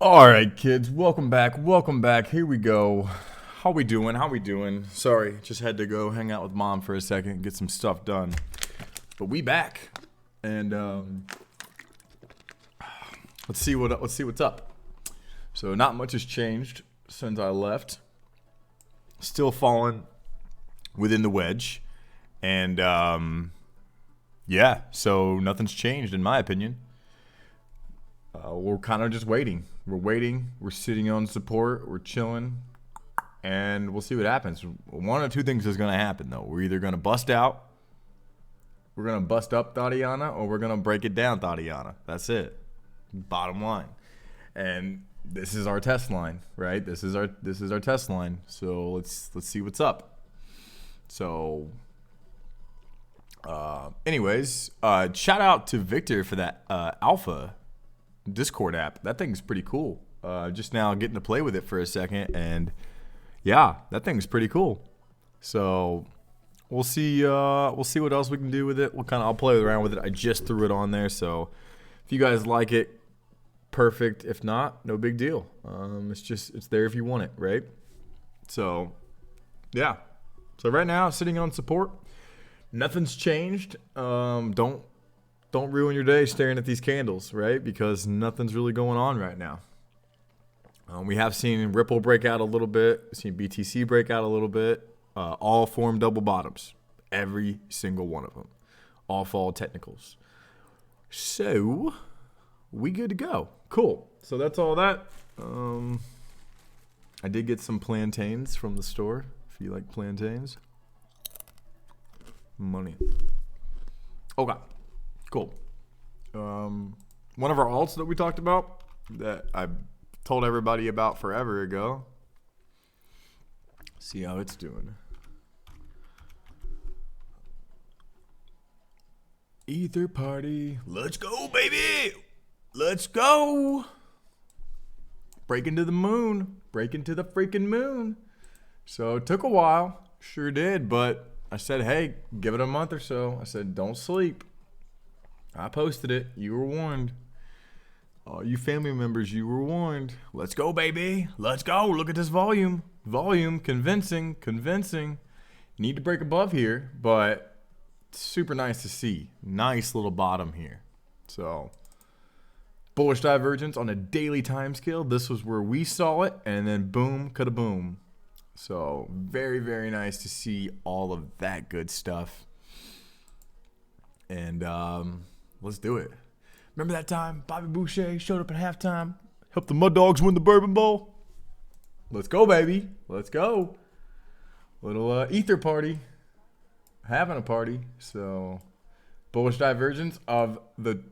All right, kids, welcome back. Welcome back. Here we go. How we doing? How we doing? Sorry, just had to go hang out with mom for a second, get some stuff done. But we back, and let's see what's up. So not much has changed since I left. Still falling within the wedge, and yeah. So nothing's changed in my opinion. We're kind of just waiting. We're waiting. We're sitting on support. We're chilling. And we'll see what happens. One of two things is going to happen, though. We're either going to bust out, we're going to bust up Tatiana, or we're going to break it down Tatiana. That's it. Bottom line. And this is our test line, right? This is our test line. So let's see what's up. So anyways, shout out to Victor for that alpha Discord app. That thing's pretty cool. Just now getting to play with it for a second, and yeah, that thing's pretty cool. So we'll see what else we can do with it. I'll play around with it. I just threw it on there, so if you guys like it, perfect. If not, no big deal. It's there if you want it, right? So yeah. So right now, sitting on support. Nothing's changed. Don't ruin your day staring at these candles, right? Because nothing's really going on right now. We have seen Ripple break out a little bit. We've seen BTC break out a little bit. All form double bottoms. Every single one of them. All fall technicals. So, we good to go. Cool. So that's all that. I did get some plantains from the store. If you like plantains. Money. Okay. Cool. One of our alts that we talked about that I told everybody about forever ago. See how it's doing. Ether party. Let's go, baby. Let's go. Break into the moon. Break into the freaking moon. So it took a while. Sure did. But I said, hey, give it a month or so. I said, don't sleep. I posted it. You were warned. All you family members, you were warned. Let's go, baby. Let's go. Look at this volume. Volume. Convincing. Need to break above here, but super nice to see. Nice little bottom here. So, bullish divergence on a daily time scale. This was where we saw it, and then boom, kada-boom. So, very, very nice to see all of that good stuff. And, let's do it. Remember that time Bobby Boucher showed up at halftime, helped the Mud Dogs win the Bourbon Bowl? Let's go, baby. Let's go. Little ether party. Having a party. So, bullish divergence of the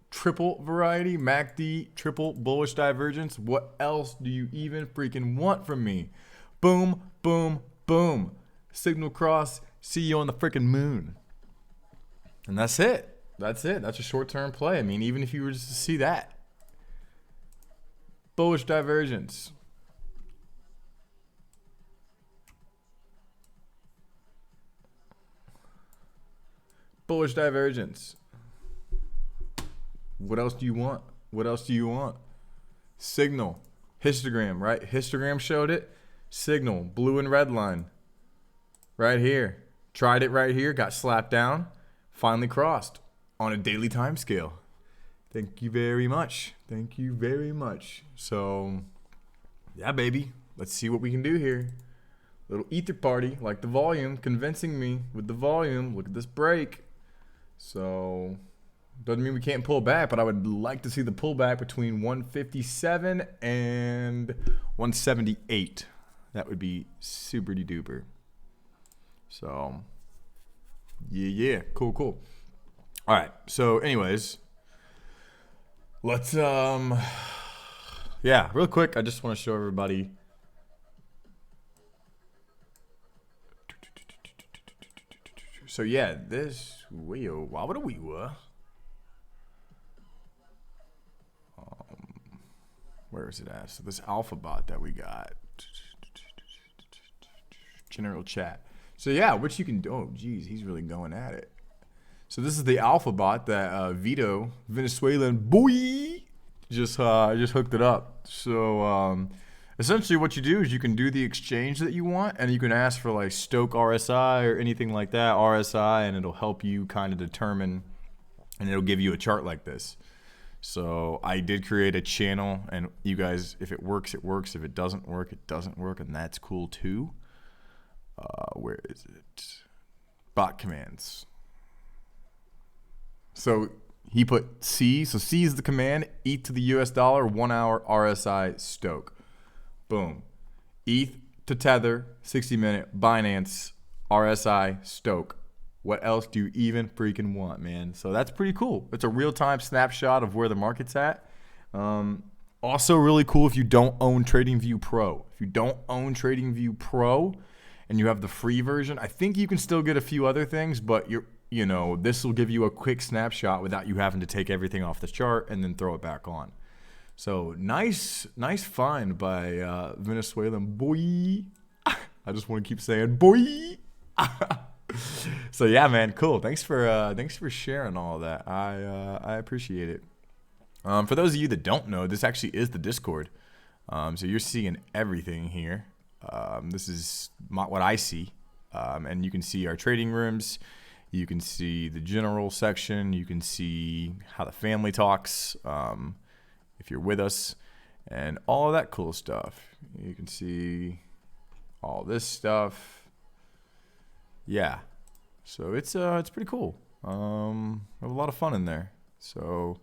triple variety. MACD triple bullish divergence. What else do you even freaking want from me? Boom, boom, boom. Signal cross. See you on the freaking moon. And that's it. That's it. That's a short-term play. I mean, even if you were just to see that. Bullish divergence. Bullish divergence. What else do you want? What else do you want? Signal. Histogram, right? Histogram showed it. Signal. Blue and red line. Right here. Tried it right here. Got slapped down. Finally crossed. On a daily time scale. Thank you very much. Thank you very much. So, yeah, baby. Let's see what we can do here. Little ether party, like the volume, convincing me with the volume. Look at this break. So, doesn't mean we can't pull back, but I would like to see the pullback between 157 and 178. That would be super duper. So, yeah. Cool. All right. So, anyways, let's real quick. I just want to show everybody. So yeah, this why would we where is it at? So this alpha bot that we got, general chat. So yeah, which you can do. Oh, geez, he's really going at it. So this is the alpha bot that Venezuelan boy Just hooked it up. So essentially what you do is you can do the exchange that you want, and you can ask for like Stoke RSI or anything like that, RSI, and it'll help you kind of determine, and it'll give you a chart like this. So I did create a channel, and you guys, if it works, it works. If it doesn't work, it doesn't work, and that's cool too. Where is it? Bot commands. So he put C. So C is the command. ETH to the US dollar, 1 hour RSI Stoke. Boom. ETH to Tether, 60-minute Binance RSI Stoke. What else do you even freaking want, man? So that's pretty cool. It's a real-time snapshot of where the market's at. Also really cool if you don't own TradingView Pro. If you don't own TradingView Pro and you have the free version, I think you can still get a few other things, but this will give you a quick snapshot without you having to take everything off the chart and then throw it back on. So nice find by Venezuelan boy. I just want to keep saying boy. So yeah, man, cool. Thanks for sharing all of that. I appreciate it. For those of you that don't know, this actually is the Discord. So you're seeing everything here. This is what I see, and you can see our trading rooms. You can see the general section. You can see how the family talks. If you're with us, and all of that cool stuff. You can see all this stuff. Yeah, so it's pretty cool. We have a lot of fun in there. So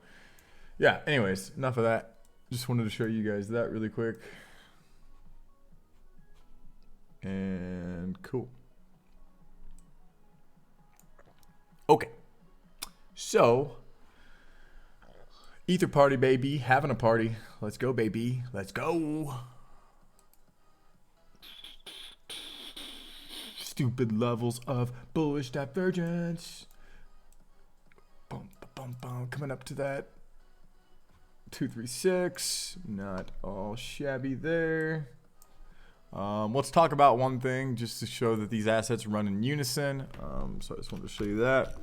yeah, anyways, enough of that. Just wanted to show you guys that really quick. And cool. Okay, so Ether party, baby. Having a party. Let's go, baby. Let's go. Stupid levels of bullish divergence. Bum, bum, bum. Coming up to that. 236. Not all shabby there. Let's talk about one thing just to show that these assets run in unison. So I just wanted to show you that.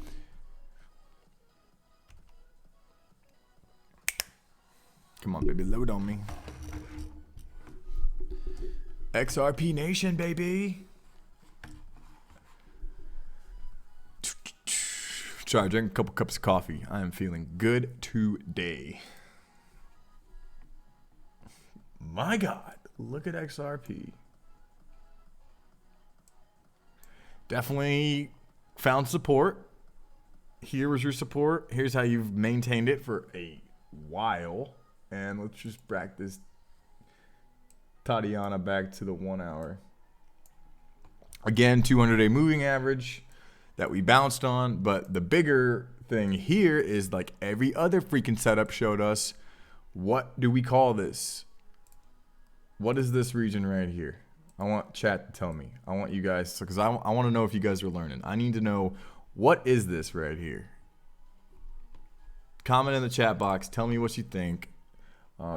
Come on, baby, load on me. XRP Nation, baby. Try drink a couple cups of coffee. I am feeling good today. My God, look at XRP. Definitely found support. Here was your support. Here's how you've maintained it for a while. And let's just back this Tatiana back to the 1 hour. Again, 200-day moving average that we bounced on. But the bigger thing here is like every other freaking setup showed us. What do we call this? What is this region right here? I want chat to tell me. I want you guys, because I want to know if you guys are learning. I need to know, what is this right here? Comment in the chat box. Tell me what you think.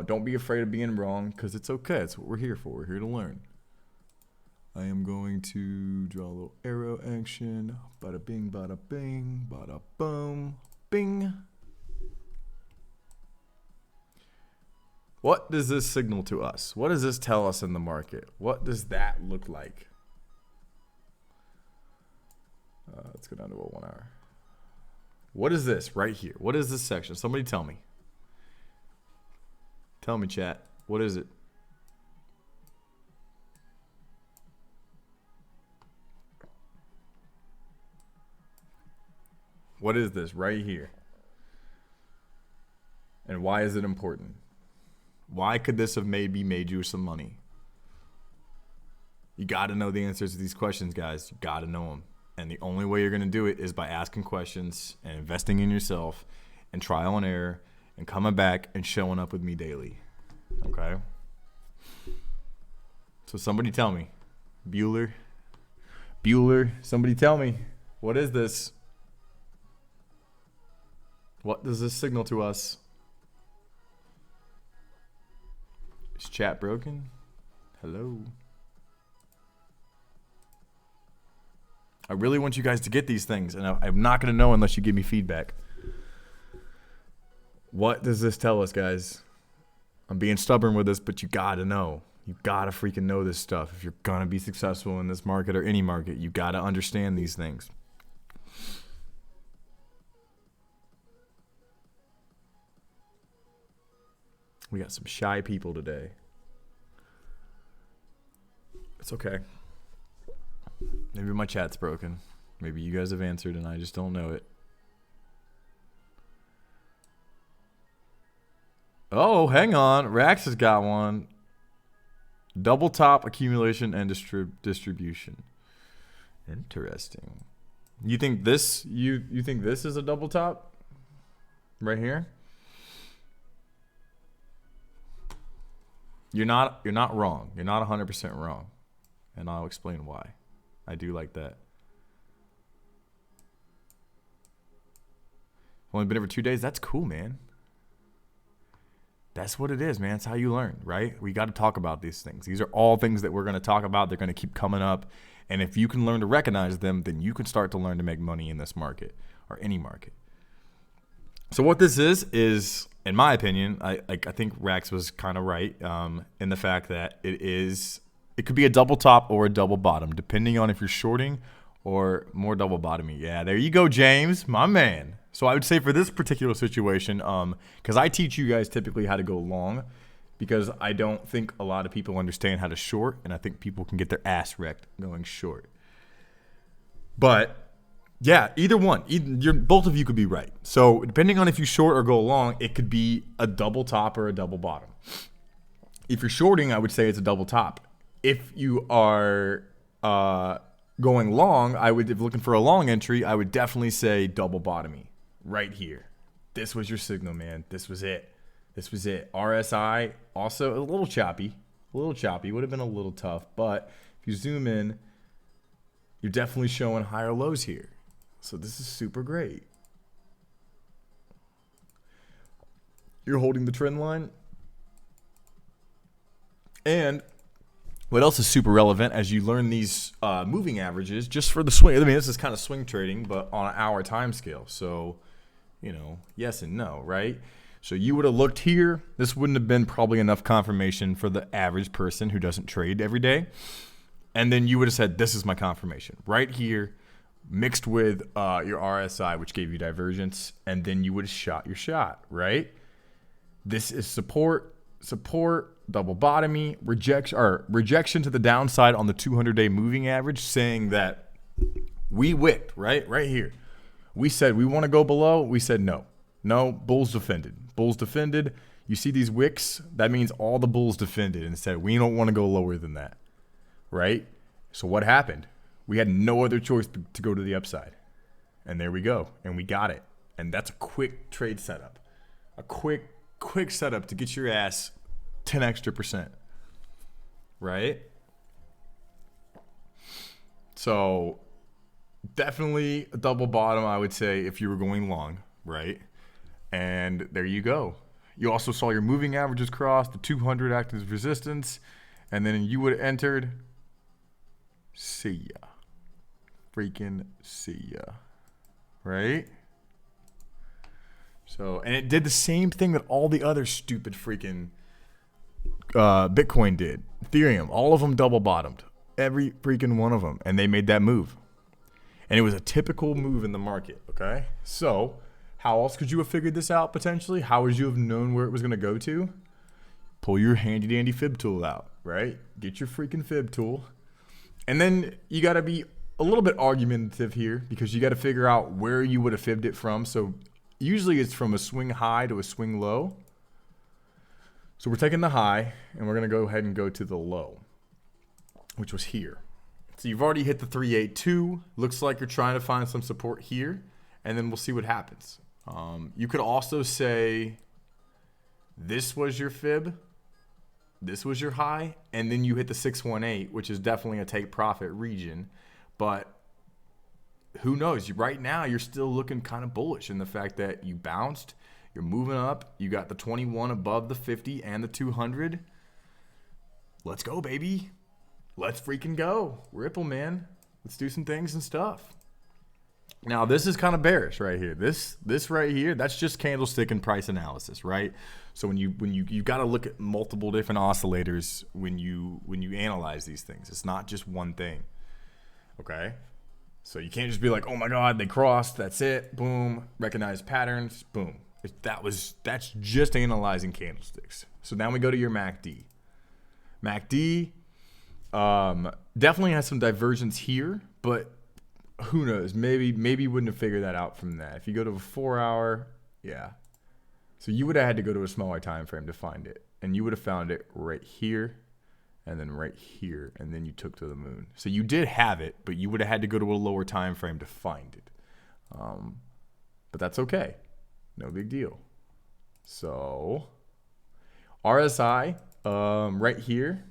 Don't be afraid of being wrong, because it's okay. It's what we're here for. We're here to learn. I am going to draw a little arrow action. Bada bing, bada bing, bada boom, bing. What does this signal to us? What does this tell us in the market? What does that look like? Let's go down to a 1 hour. What is this right here? What is this section? Somebody tell me. Tell me, chat. What is it? What is this right here? And why is it important? Why could this have maybe made you some money? You got to know the answers to these questions, guys. You got to know them. And the only way you're going to do it is by asking questions and investing in yourself and trial and error and coming back and showing up with me daily. Okay? So somebody tell me. Bueller, somebody tell me. What is this? What does this signal to us? Is chat broken? Hello? I really want you guys to get these things, and I'm not going to know unless you give me feedback. What does this tell us, guys? I'm being stubborn with this, but you got to know. You got to freaking know this stuff. If you're going to be successful in this market or any market, you got to understand these things. We got some shy people today. It's okay. Maybe my chat's broken. Maybe you guys have answered and I just don't know it. Oh, hang on. Rax has got one. Double top accumulation and distribution. Interesting. You think this you think this is a double top? Right here? You're not wrong. You're not 100% wrong. And I'll explain why. I do like that. Only been over 2 days. That's cool, man. That's what it is, man. It's how you learn, right? We got to talk about these things. These are all things that we're going to talk about. They're going to keep coming up. And if you can learn to recognize them, then you can start to learn to make money in this market or any market. So what this is, in my opinion, I think Rax was kind of right in the fact that it could be a double top or a double bottom, depending on if you're shorting or more double bottoming. Yeah, there you go, James, my man. So I would say for this particular situation, because I teach you guys typically how to go long, because I don't think a lot of people understand how to short, and I think people can get their ass wrecked going short. But yeah, either one. Both of you could be right. So depending on if you short or go long, it could be a double top or a double bottom. If you're shorting, I would say it's a double top. If you are going long, if looking for a long entry, I would definitely say double bottoming right here. This was your signal, man. This was it. RSI also a little choppy. Would have been a little tough, but if you zoom in, you're definitely showing higher lows here. So this is super great. You're holding the trend line. And what else is super relevant as you learn these moving averages just for the swing? I mean, this is kind of swing trading, but on an hour time scale. So, yes and no, right? So you would have looked here. This wouldn't have been probably enough confirmation for the average person who doesn't trade every day. And then you would have said, this is my confirmation right here, mixed with your RSI, which gave you divergence. And then you would have shot your shot, right? This is support, double bottoming, rejection to the downside on the 200-day moving average, saying that we wicked, right here. We said we want to go below. We said no. Bulls defended. You see these wicks? That means all the bulls defended and said we don't want to go lower than that, right? So what happened? We had no other choice to go to the upside. And there we go. And we got it. And that's a quick trade setup. A quick setup to get your ass 10 extra %, right? So definitely a double bottom, I would say, if you were going long, right? And there you go. You also saw your moving averages cross, the 200 active as resistance, and then you would have entered. See ya. Freaking see ya. Right? So, and it did the same thing that all the other stupid freaking Bitcoin did. Ethereum, all of them double bottomed. Every freaking one of them. And they made that move. And it was a typical move in the market, okay? So, how else could you have figured this out potentially? How would you have known where it was going to go to? Pull your handy dandy fib tool out, right? Get your freaking fib tool. And then you got to be a little bit argumentative here because you got to figure out where you would have fibbed it from. So, usually it's from a swing high to a swing low. So we're taking the high and we're going to go ahead and go to the low, which was here. So you've already hit the 382. Looks like you're trying to find some support here, and then we'll see what happens. You could also say this was your fib, this was your high, and then you hit the 618, which is definitely a take profit region. But who knows? Right now, you're still looking kind of bullish in the fact that you bounced. You're moving up. You got the 21 above the 50 and the 200. Let's go, baby. Let's freaking go. Ripple, man. Let's do some things and stuff. Now this is kind of bearish right here. This right here, that's just candlestick and price analysis, right? So when you got to look at multiple different oscillators when you analyze these things. It's not just one thing. Okay? So you can't just be like, "Oh my god, they crossed, that's it. Boom, recognize patterns, boom." That's just analyzing candlesticks. So now we go to your MACD. MACD definitely has some divergence here, but who knows? Maybe you wouldn't have figured that out from that. If you go to a 4 hour, yeah. So you would have had to go to a smaller time frame to find it. And you would have found it right here and then right here. And then you took to the moon. So you did have it, but you would have had to go to a lower time frame to find it. But that's okay. No big deal. So RSI, right here.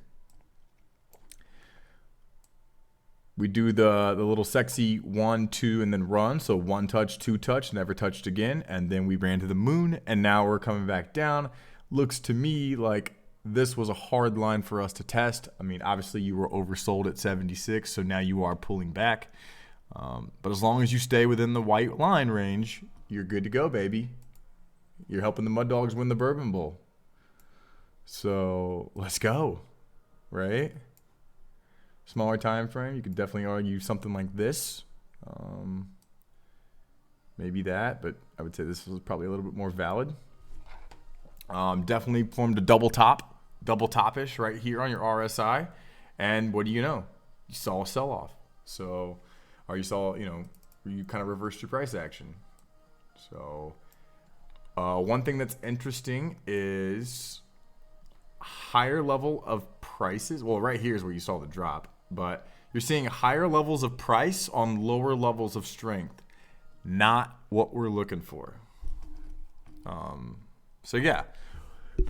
We do the little sexy 1, 2, and then run. So 1 touch, 2 touch, never touched again. And then we ran to the moon, and now we're coming back down. Looks to me like this was a hard line for us to test. I mean, obviously you were oversold at 76, so now you are pulling back. But as long as you stay within the white line range, you're good to go, baby. You're helping the Mud Dogs win the Bourbon Bowl. So let's go, right? Smaller time frame, you could definitely argue something like this. Maybe that, but I would say this was probably a little bit more valid. Definitely formed a double top-ish right here on your RSI. And what do you know? You saw a sell-off. So, or you saw, you kind of reversed your price action. So, one thing that's interesting is higher level of prices. Well, right here is where you saw the drop. But you're seeing higher levels of price on lower levels of strength. Not what we're looking for. So yeah,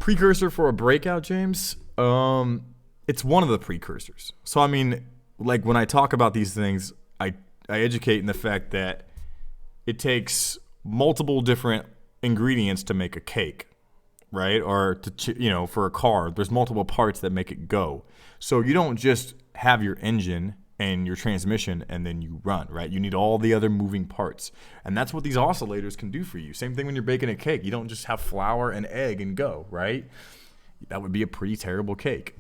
precursor for a breakout, James. It's one of the precursors. So I mean, like when I talk about these things, I educate in the fact that it takes multiple different ingredients to make a cake, right? Or to for a car, there's multiple parts that make it go. So you don't just have your engine and your transmission and then you run, right? You need all the other moving parts. And that's what these oscillators can do for you. Same thing when you're baking a cake. You don't just have flour and egg and go, right? That would be a pretty terrible cake.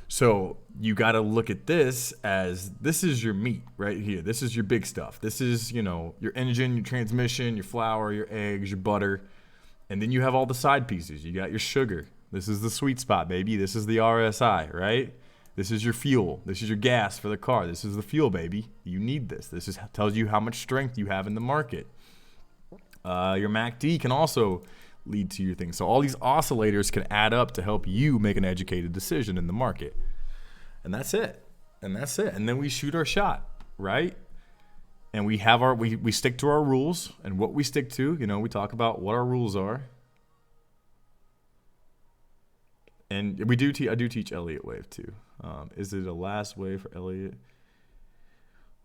So you got to look at this as this is your meat right here. This is your big stuff. This is, your engine, your transmission, your flour, your eggs, your butter. And then you have all the side pieces. You got your sugar. This is the sweet spot, baby. This is the RSI, right? This is your fuel. This is your gas for the car. This is the fuel, baby. You need this. This tells you how much strength you have in the market. Your MACD can also lead to your thing. So all these oscillators can add up to help you make an educated decision in the market. And that's it. And then we shoot our shot, right? And we have we stick to our rules. And what we stick to, we talk about what our rules are. And I do teach Elliott wave too. Is it a last wave for Elliott,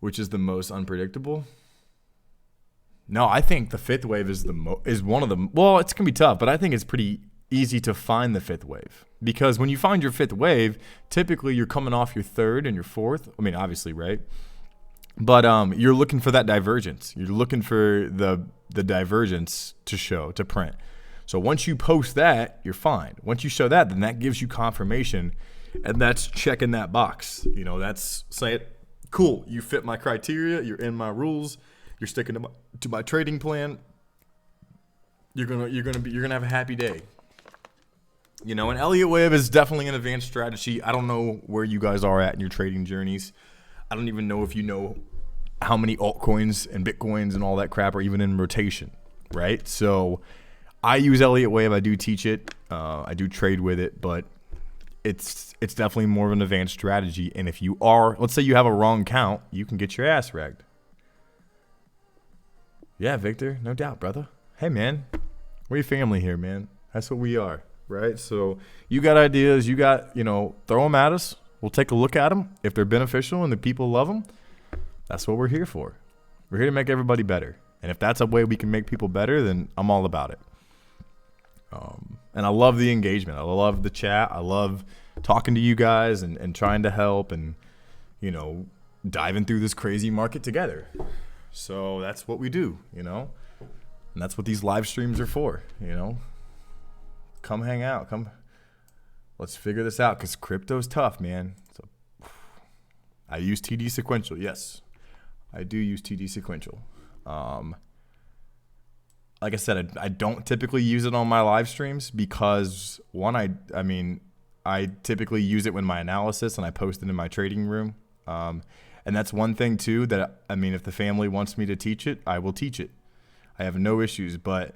which is the most unpredictable? No, I think the fifth wave is one of the. Well, it's gonna be tough, but I think it's pretty easy to find the fifth wave because when you find your fifth wave, typically you're coming off your third and your fourth. I mean, obviously, right? But you're looking for that divergence. You're looking for the divergence to print. So once you post that, you're fine. Once you show that, then that gives you confirmation, and that's checking that box. That's saying, cool, you fit my criteria, you're in my rules, you're sticking to my trading plan. You're gonna have a happy day. And Elliott wave is definitely an advanced strategy. I don't know where you guys are at in your trading journeys. I don't even know if you know how many altcoins and bitcoins and all that crap are even in rotation, right? So I use Elliott wave. I do teach it. I do trade with it, but it's definitely more of an advanced strategy. And if you are, let's say you have a wrong count, you can get your ass ragged. Yeah, Victor, no doubt, brother. Hey, man, we're your family here, man. That's what we are, right? So you got ideas, you got, throw them at us. We'll take a look at them. If they're beneficial and the people love them, that's what we're here for. We're here to make everybody better. And if that's a way we can make people better, then I'm all about it. And I love the engagement. I love the chat. I love talking to you guys and trying to help and, diving through this crazy market together. So that's what we do, you know? And that's what these live streams are for, you know? Come hang out. Let's figure this out because crypto's tough, man. So I use TD sequential. Yes, I do use TD sequential. Like I said, I don't typically use it on my live streams because one, I typically use it when my analysis and I post it in my trading room. And that's one thing too that, if the family wants me to teach it, I will teach it. I have no issues, but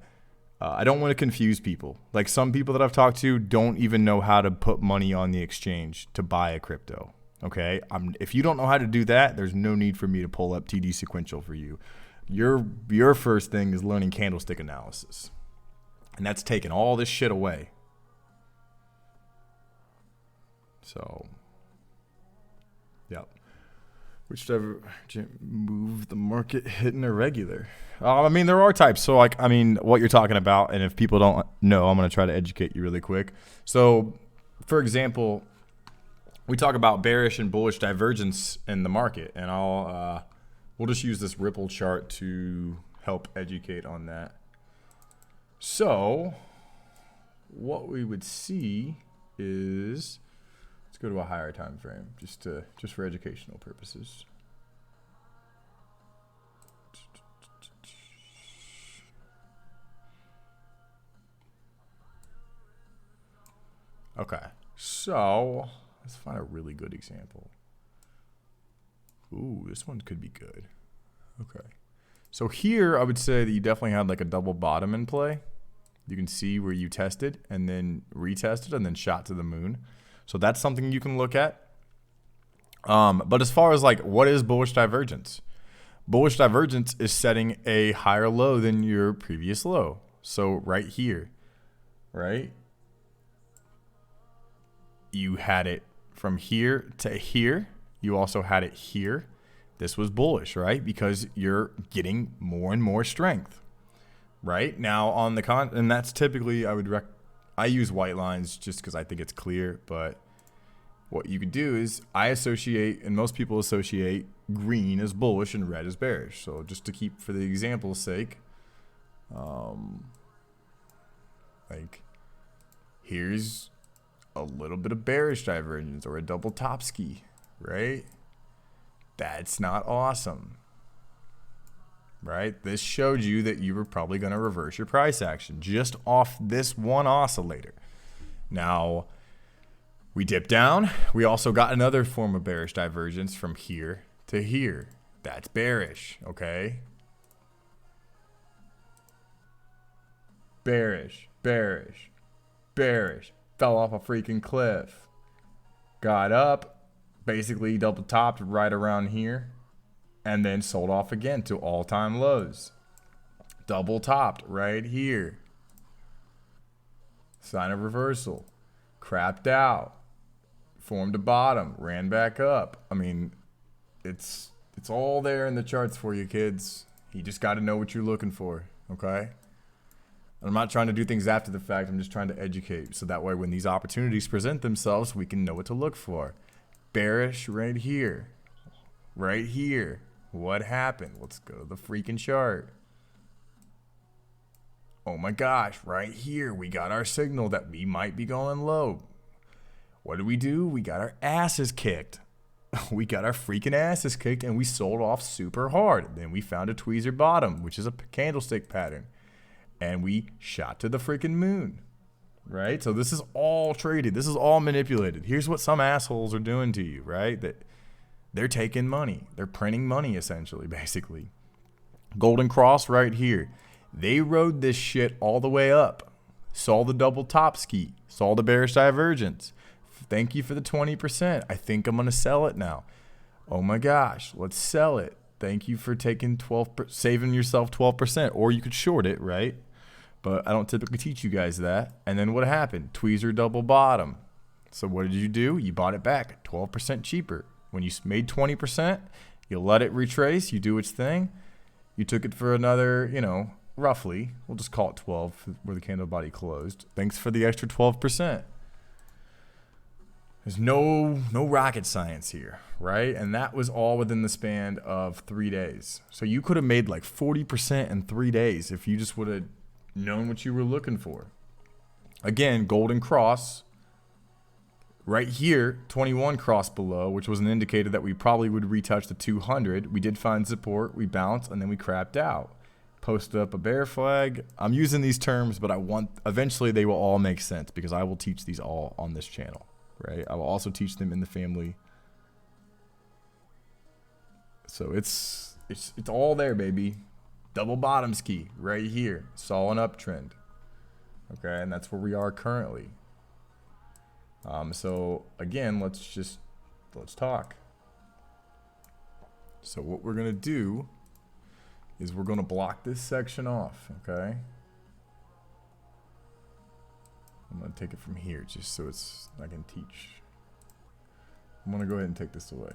I don't want to confuse people. Like some people that I've talked to don't even know how to put money on the exchange to buy a crypto. Okay. If you don't know how to do that, there's no need for me to pull up TD sequential for you. Your first thing is learning candlestick analysis. And that's taking all this shit away. So, yep. Which move the market hitting irregular? There are types. So, what you're talking about, and if people don't know, I'm going to try to educate you really quick. So, for example, we talk about bearish and bullish divergence in the market, and we'll just use this Ripple chart to help educate on that. So, what we would see is, let's go to a higher time frame, just for educational purposes. Okay, so let's find a really good example. Ooh, this one could be good. Okay. So here I would say that you definitely had like a double bottom in play. You can see where you tested and then retested and then shot to the moon. So that's something you can look at. But as far as like what is bullish divergence? Bullish divergence is setting a higher low than your previous low. So right here, right? You had it from here to here. You also had it here. This was bullish, right? Because you're getting more and more strength, right? Now on the and that's typically I use white lines just because I think it's clear. But what you could do is I associate, and most people associate, green as bullish and red as bearish. So just to keep for the example's sake, like here's a little bit of bearish divergence or a double top ski. Right? That's not awesome. Right? This showed you that you were probably going to reverse your price action just off this one oscillator. Now, we dipped down. We also got another form of bearish divergence from here to here. That's bearish, okay? Bearish, bearish, bearish. Fell off a freaking cliff. Got up. Basically double topped right around here and then sold off again to all-time lows. Double topped right here. Sign of reversal. Crapped out. Formed a bottom. Ran back up. It's all there in the charts for you, kids. You just got to know what you're looking for, okay? I'm not trying to do things after the fact. I'm just trying to educate so that way when these opportunities present themselves, we can know what to look for. Bearish right here. Right here. What happened? Let's go to the freaking chart. Oh my gosh, right here. We got our signal that we might be going low. What did we do? We got our asses kicked. We got our freaking asses kicked and we sold off super hard. Then we found a tweezer bottom, which is a candlestick pattern. And we shot to the freaking moon. Right? So this is all traded. This is all manipulated. Here's what some assholes are doing to you, right? That they're taking money. They're printing money, essentially, basically. Golden Cross right here. They rode this shit all the way up. Saw the double top ski. Saw the bearish divergence. Thank you for the 20%. I think I'm going to sell it now. Oh my gosh, let's sell it. Thank you for taking saving yourself 12%. Or you could short it, right? But I don't typically teach you guys that. And then what happened? Tweezer double bottom. So what did you do? You bought it back 12% cheaper. When you made 20%, you let it retrace. You do its thing. You took it for another, roughly, we'll just call it 12 where the candle body closed. Thanks for the extra 12%. There's no rocket science here, right? And that was all within the span of 3 days. So you could have made like 40% in 3 days if you just would have known what you were looking for. Again, golden cross right here, 21 cross below, which was an indicator that we probably would retouch the 200. We did find support, we bounced, and then we crapped out. Posted up a bear flag. I'm using these terms, but eventually they will all make sense because I will teach these all on this channel. Right, I will also teach them in the family. So it's all there, baby. Double bottoms key right here. Saw an uptrend. Okay, and that's where we are currently. So again, let's talk. So what we're gonna do is we're gonna block this section off. Okay. I'm going to take it from here just so I can teach. I'm going to go ahead and take this away.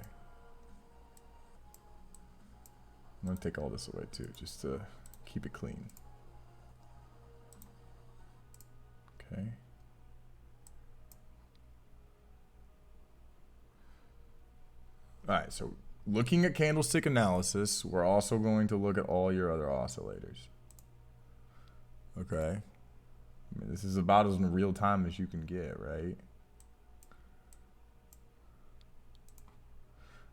I'm going to take all this away too, just to keep it clean. Okay. Alright, so looking at candlestick analysis, we're also going to look at all your other oscillators. Okay. I mean, this is about as in real time as you can get, right?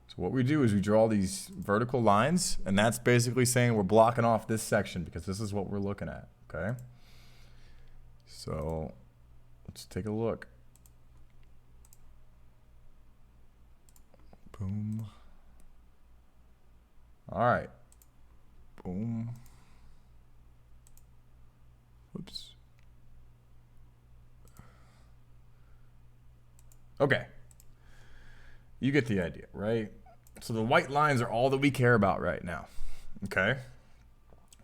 So what we do is we draw these vertical lines, and that's basically saying we're blocking off this section because this is what we're looking at, okay? So let's take a look. Boom. All right. Boom. Whoops. Okay, you get the idea, right? So the white lines are all that we care about right now, okay?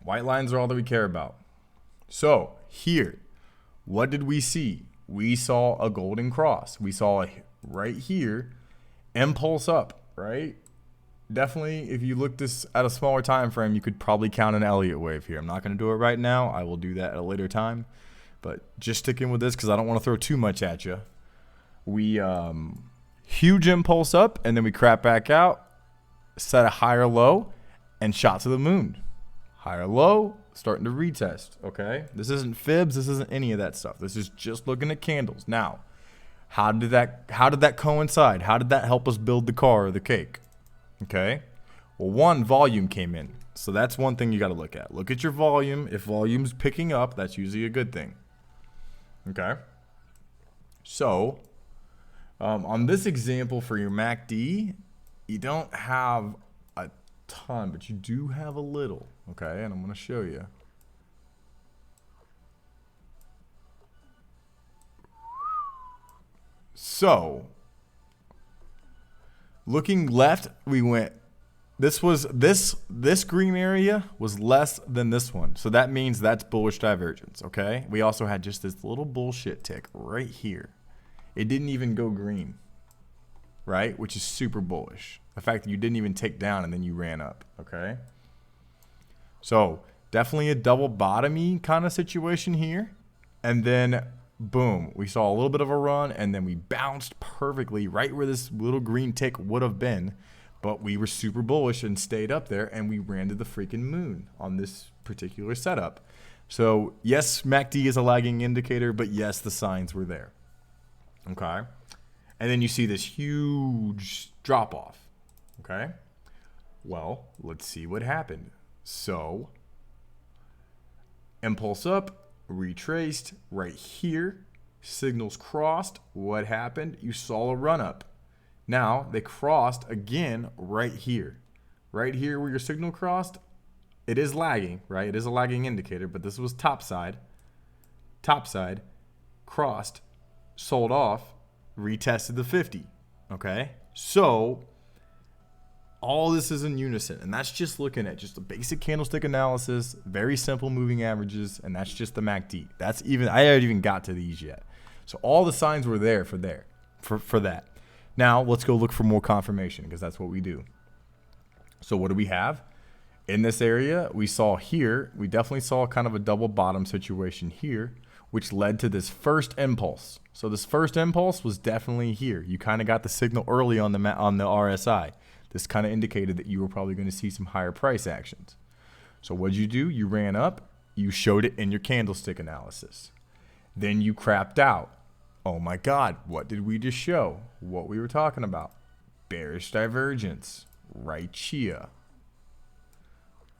White lines are all that we care about. So here, what did we see? We saw a golden cross. We saw right here, impulse up, right? Definitely, if you look this at a smaller time frame, you could probably count an Elliott wave here. I'm not going to do it right now. I will do that at a later time. But just sticking with this because I don't want to throw too much at you. We huge impulse up, and then we crap back out, set a higher low, and shot to the moon. Higher low, starting to retest, okay? This isn't fibs, this isn't any of that stuff. This is just looking at candles. Now, how did that coincide? How did that help us build the car or the cake? Okay? Well, one, volume came in. So that's one thing you got to look at. Look at your volume. If volume's picking up, that's usually a good thing. Okay? So on this example for your MACD, you don't have a ton, but you do have a little, okay? And I'm going to show you. So, looking left, we went, this green area was less than this one. So that means that's bullish divergence, okay? We also had just this little bullshit tick right here. It didn't even go green, right? Which is super bullish. The fact that you didn't even tick down and then you ran up, okay? So definitely a double bottomy kind of situation here. And then boom, we saw a little bit of a run and then we bounced perfectly right where this little green tick would have been. But we were super bullish and stayed up there and we ran to the freaking moon on this particular setup. So yes, MACD is a lagging indicator, but yes, the signs were there. Okay. And then you see this huge drop off. Okay. Well, let's see what happened. So impulse up, retraced right here, signals crossed. What happened? You saw a run up. Now they crossed again right here. Right here where your signal crossed, it is lagging, right? It is a lagging indicator, but this was top side, crossed, sold off, retested the 50, okay? So all this is in unison, and that's just looking at just the basic candlestick analysis, very simple moving averages, and that's just the MACD. That's even, I haven't even got to these yet. So all the signs were there for that. Now let's go look for more confirmation because that's what we do. So what do we have? In this area, we saw here, we definitely saw kind of a double bottom situation here. which led to this first impulse. So this first impulse was definitely here. You kind of got the signal early on the RSI. This kind of indicated that you were probably going to see some higher price actions. So what did you do? You ran up. You showed it in your candlestick analysis. Then you crapped out. Oh my God, what did we just show? What we were talking about. Bearish divergence right here.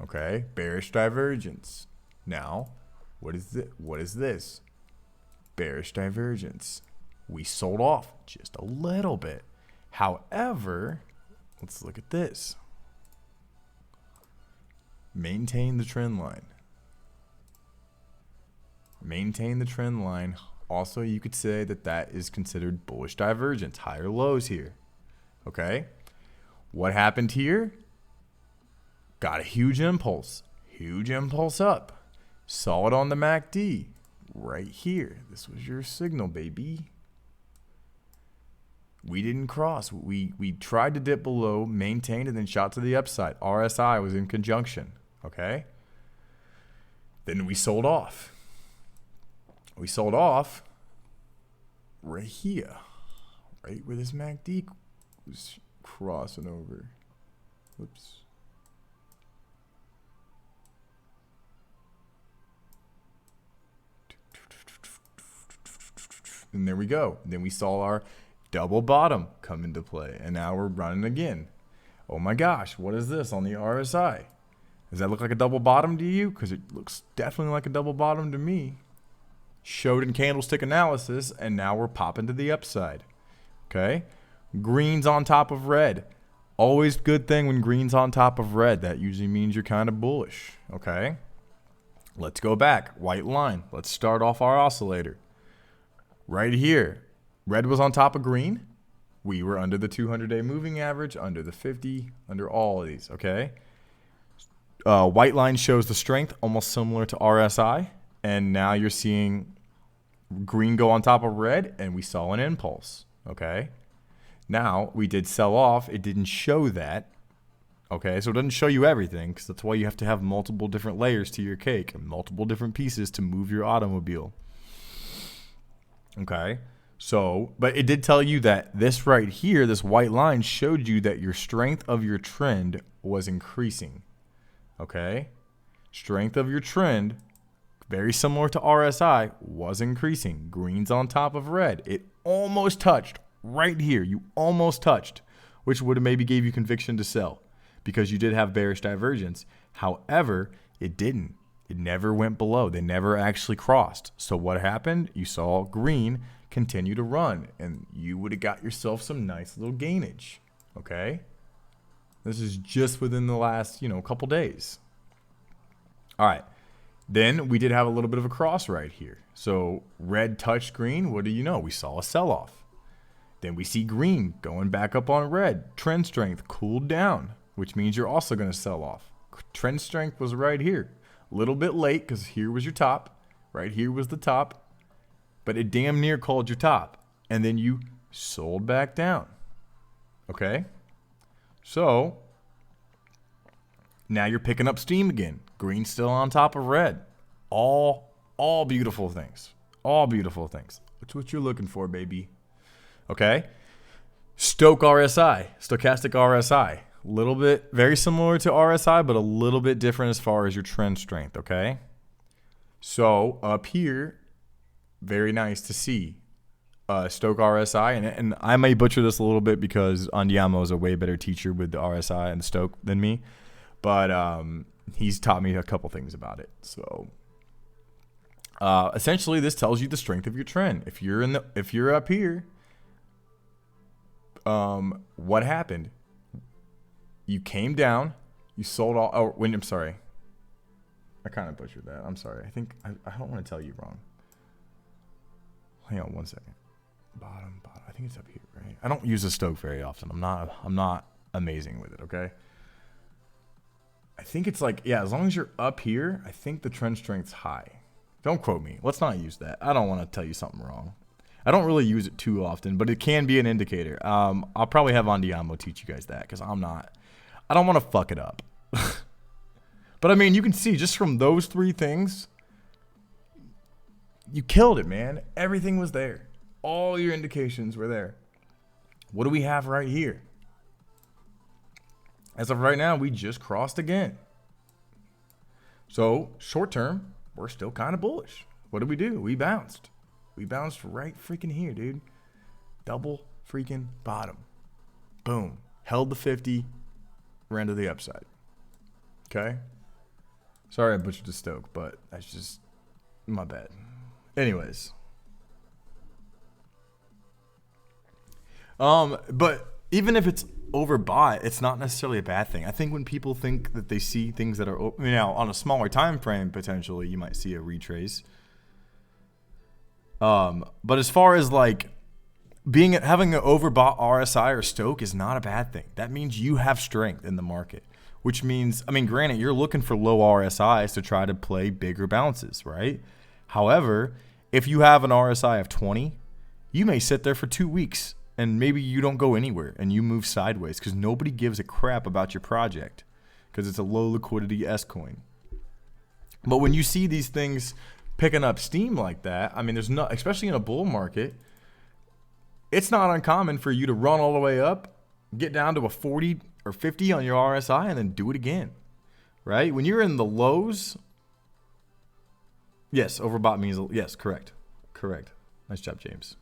Okay, bearish divergence. Now, what is this? Bearish divergence. We sold off just a little bit. However, let's look at this. Maintain the trend line. Maintain the trend line. Also, you could say that that is considered bullish divergence, higher lows here. Okay? What happened here? Got a huge impulse up. Saw it on the MACD right here. This was your signal, baby. We didn't cross. We tried to dip below, maintained, and then shot to the upside. RSI was in conjunction. Okay? Then we sold off. We sold off right here. Right where this MACD was crossing over. Whoops. And there we go. Then we saw our double bottom come into play. And now we're running again. Oh my gosh, what is this on the RSI? Does that look like a double bottom to you? Because it looks definitely like a double bottom to me. Showed in candlestick analysis, and now we're popping to the upside. Okay? Green's on top of red. Always good thing when green's on top of red. That usually means you're kind of bullish. Okay? Let's go back. White line. Let's start off our oscillator. Right here. Red was on top of green. We were under the 200-day moving average, under the 50, under all of these. Okay? White line shows the strength, almost similar to RSI. And now you're seeing green go on top of red, and we saw an impulse. Okay? Now, we did sell off. It didn't show that. Okay? So it doesn't show you everything, because that's why you have to have multiple different layers to your cake and multiple different pieces to move your automobile. Okay? So, but it did tell you that this right here, this white line, showed you that your strength of your trend was increasing. Okay? Strength of your trend, very similar to RSI, was increasing. Green's on top of red. It almost touched right here. You almost touched, which would have maybe gave you conviction to sell because you did have bearish divergence. However, it didn't. It never went below. They never actually crossed. So what happened? You saw green continue to run, and you would have got yourself some nice little gainage. Okay? This is just within the last, couple days. All right. Then we did have a little bit of a cross right here. So red touched green. What do you know? We saw a sell-off. Then we see green going back up on red. Trend strength cooled down, which means you're also going to sell off. Trend strength was right here. A little bit late because here was your top. Right here was the top. But it damn near called your top. And then you sold back down. Okay? So now you're picking up steam again. Green's still on top of red. All beautiful things. All beautiful things. That's what you're looking for, baby. Okay? Stochastic RSI. A little bit, very similar to RSI, but a little bit different as far as your trend strength, okay? So up here, very nice to see Stoch RSI. And I may butcher this a little bit because Andiamo is a way better teacher with the RSI and the Stoch than me. But he's taught me a couple things about it. So essentially, this tells you the strength of your trend. If you're up here, what happened? You came down. You sold all. Oh, wait, I'm sorry. I kind of butchered that. I'm sorry. I think I don't want to tell you wrong. Hang on one second. Bottom. I think it's up here, right? I don't use the Stoch very often. I'm not amazing with it. Okay. I think it's like, yeah, as long as you're up here, I think the trend strength's high. Don't quote me. Let's not use that. I don't want to tell you something wrong. I don't really use it too often, but it can be an indicator. I'll probably have Andiamo teach you guys that because I don't want to fuck it up. But I mean, you can see just from those three things, you killed it, man. Everything was there. All your indications were there. What do we have right here? As of right now, we just crossed again. So short term, we're still kind of bullish. What did we do? We bounced. We bounced right freaking here, dude. Double freaking bottom. Boom. Held the 50. Ran to the upside. Okay? Sorry I butchered the Stoke, but that's just my bad. Anyways. But even if it's overbought, it's not necessarily a bad thing. I think when people think that they see things that are, on a smaller time frame, potentially you might see a retrace. But as far as like having an overbought RSI or Stoke is not a bad thing. That means you have strength in the market, which means, granted, you're looking for low RSIs to try to play bigger bounces, right? However, if you have an RSI of 20, you may sit there for 2 weeks and maybe you don't go anywhere and you move sideways because nobody gives a crap about your project because it's a low liquidity S coin. But when you see these things picking up steam like that, there's not, especially in a bull market, it's not uncommon for you to run all the way up, get down to a 40 or 50 on your RSI, and then do it again, right? When you're in the lows, yes, overbought means, yes, correct. Nice job, James.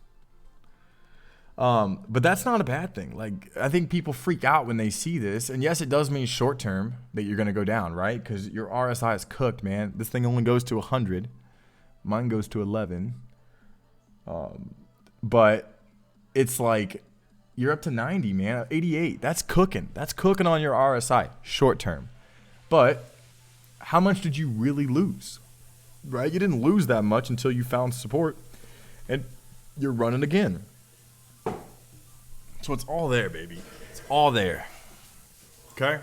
But that's not a bad thing. Like, I think people freak out when they see this, and yes, it does mean short term that you're going to go down, right? Because your RSI is cooked, man. This thing only goes to 100. Mine goes to 11. But it's like you're up to 90, man. 88. That's cooking. That's cooking on your RSI short term. But how much did you really lose? Right? You didn't lose that much until you found support and you're running again. So it's all there, baby. It's all there. Okay?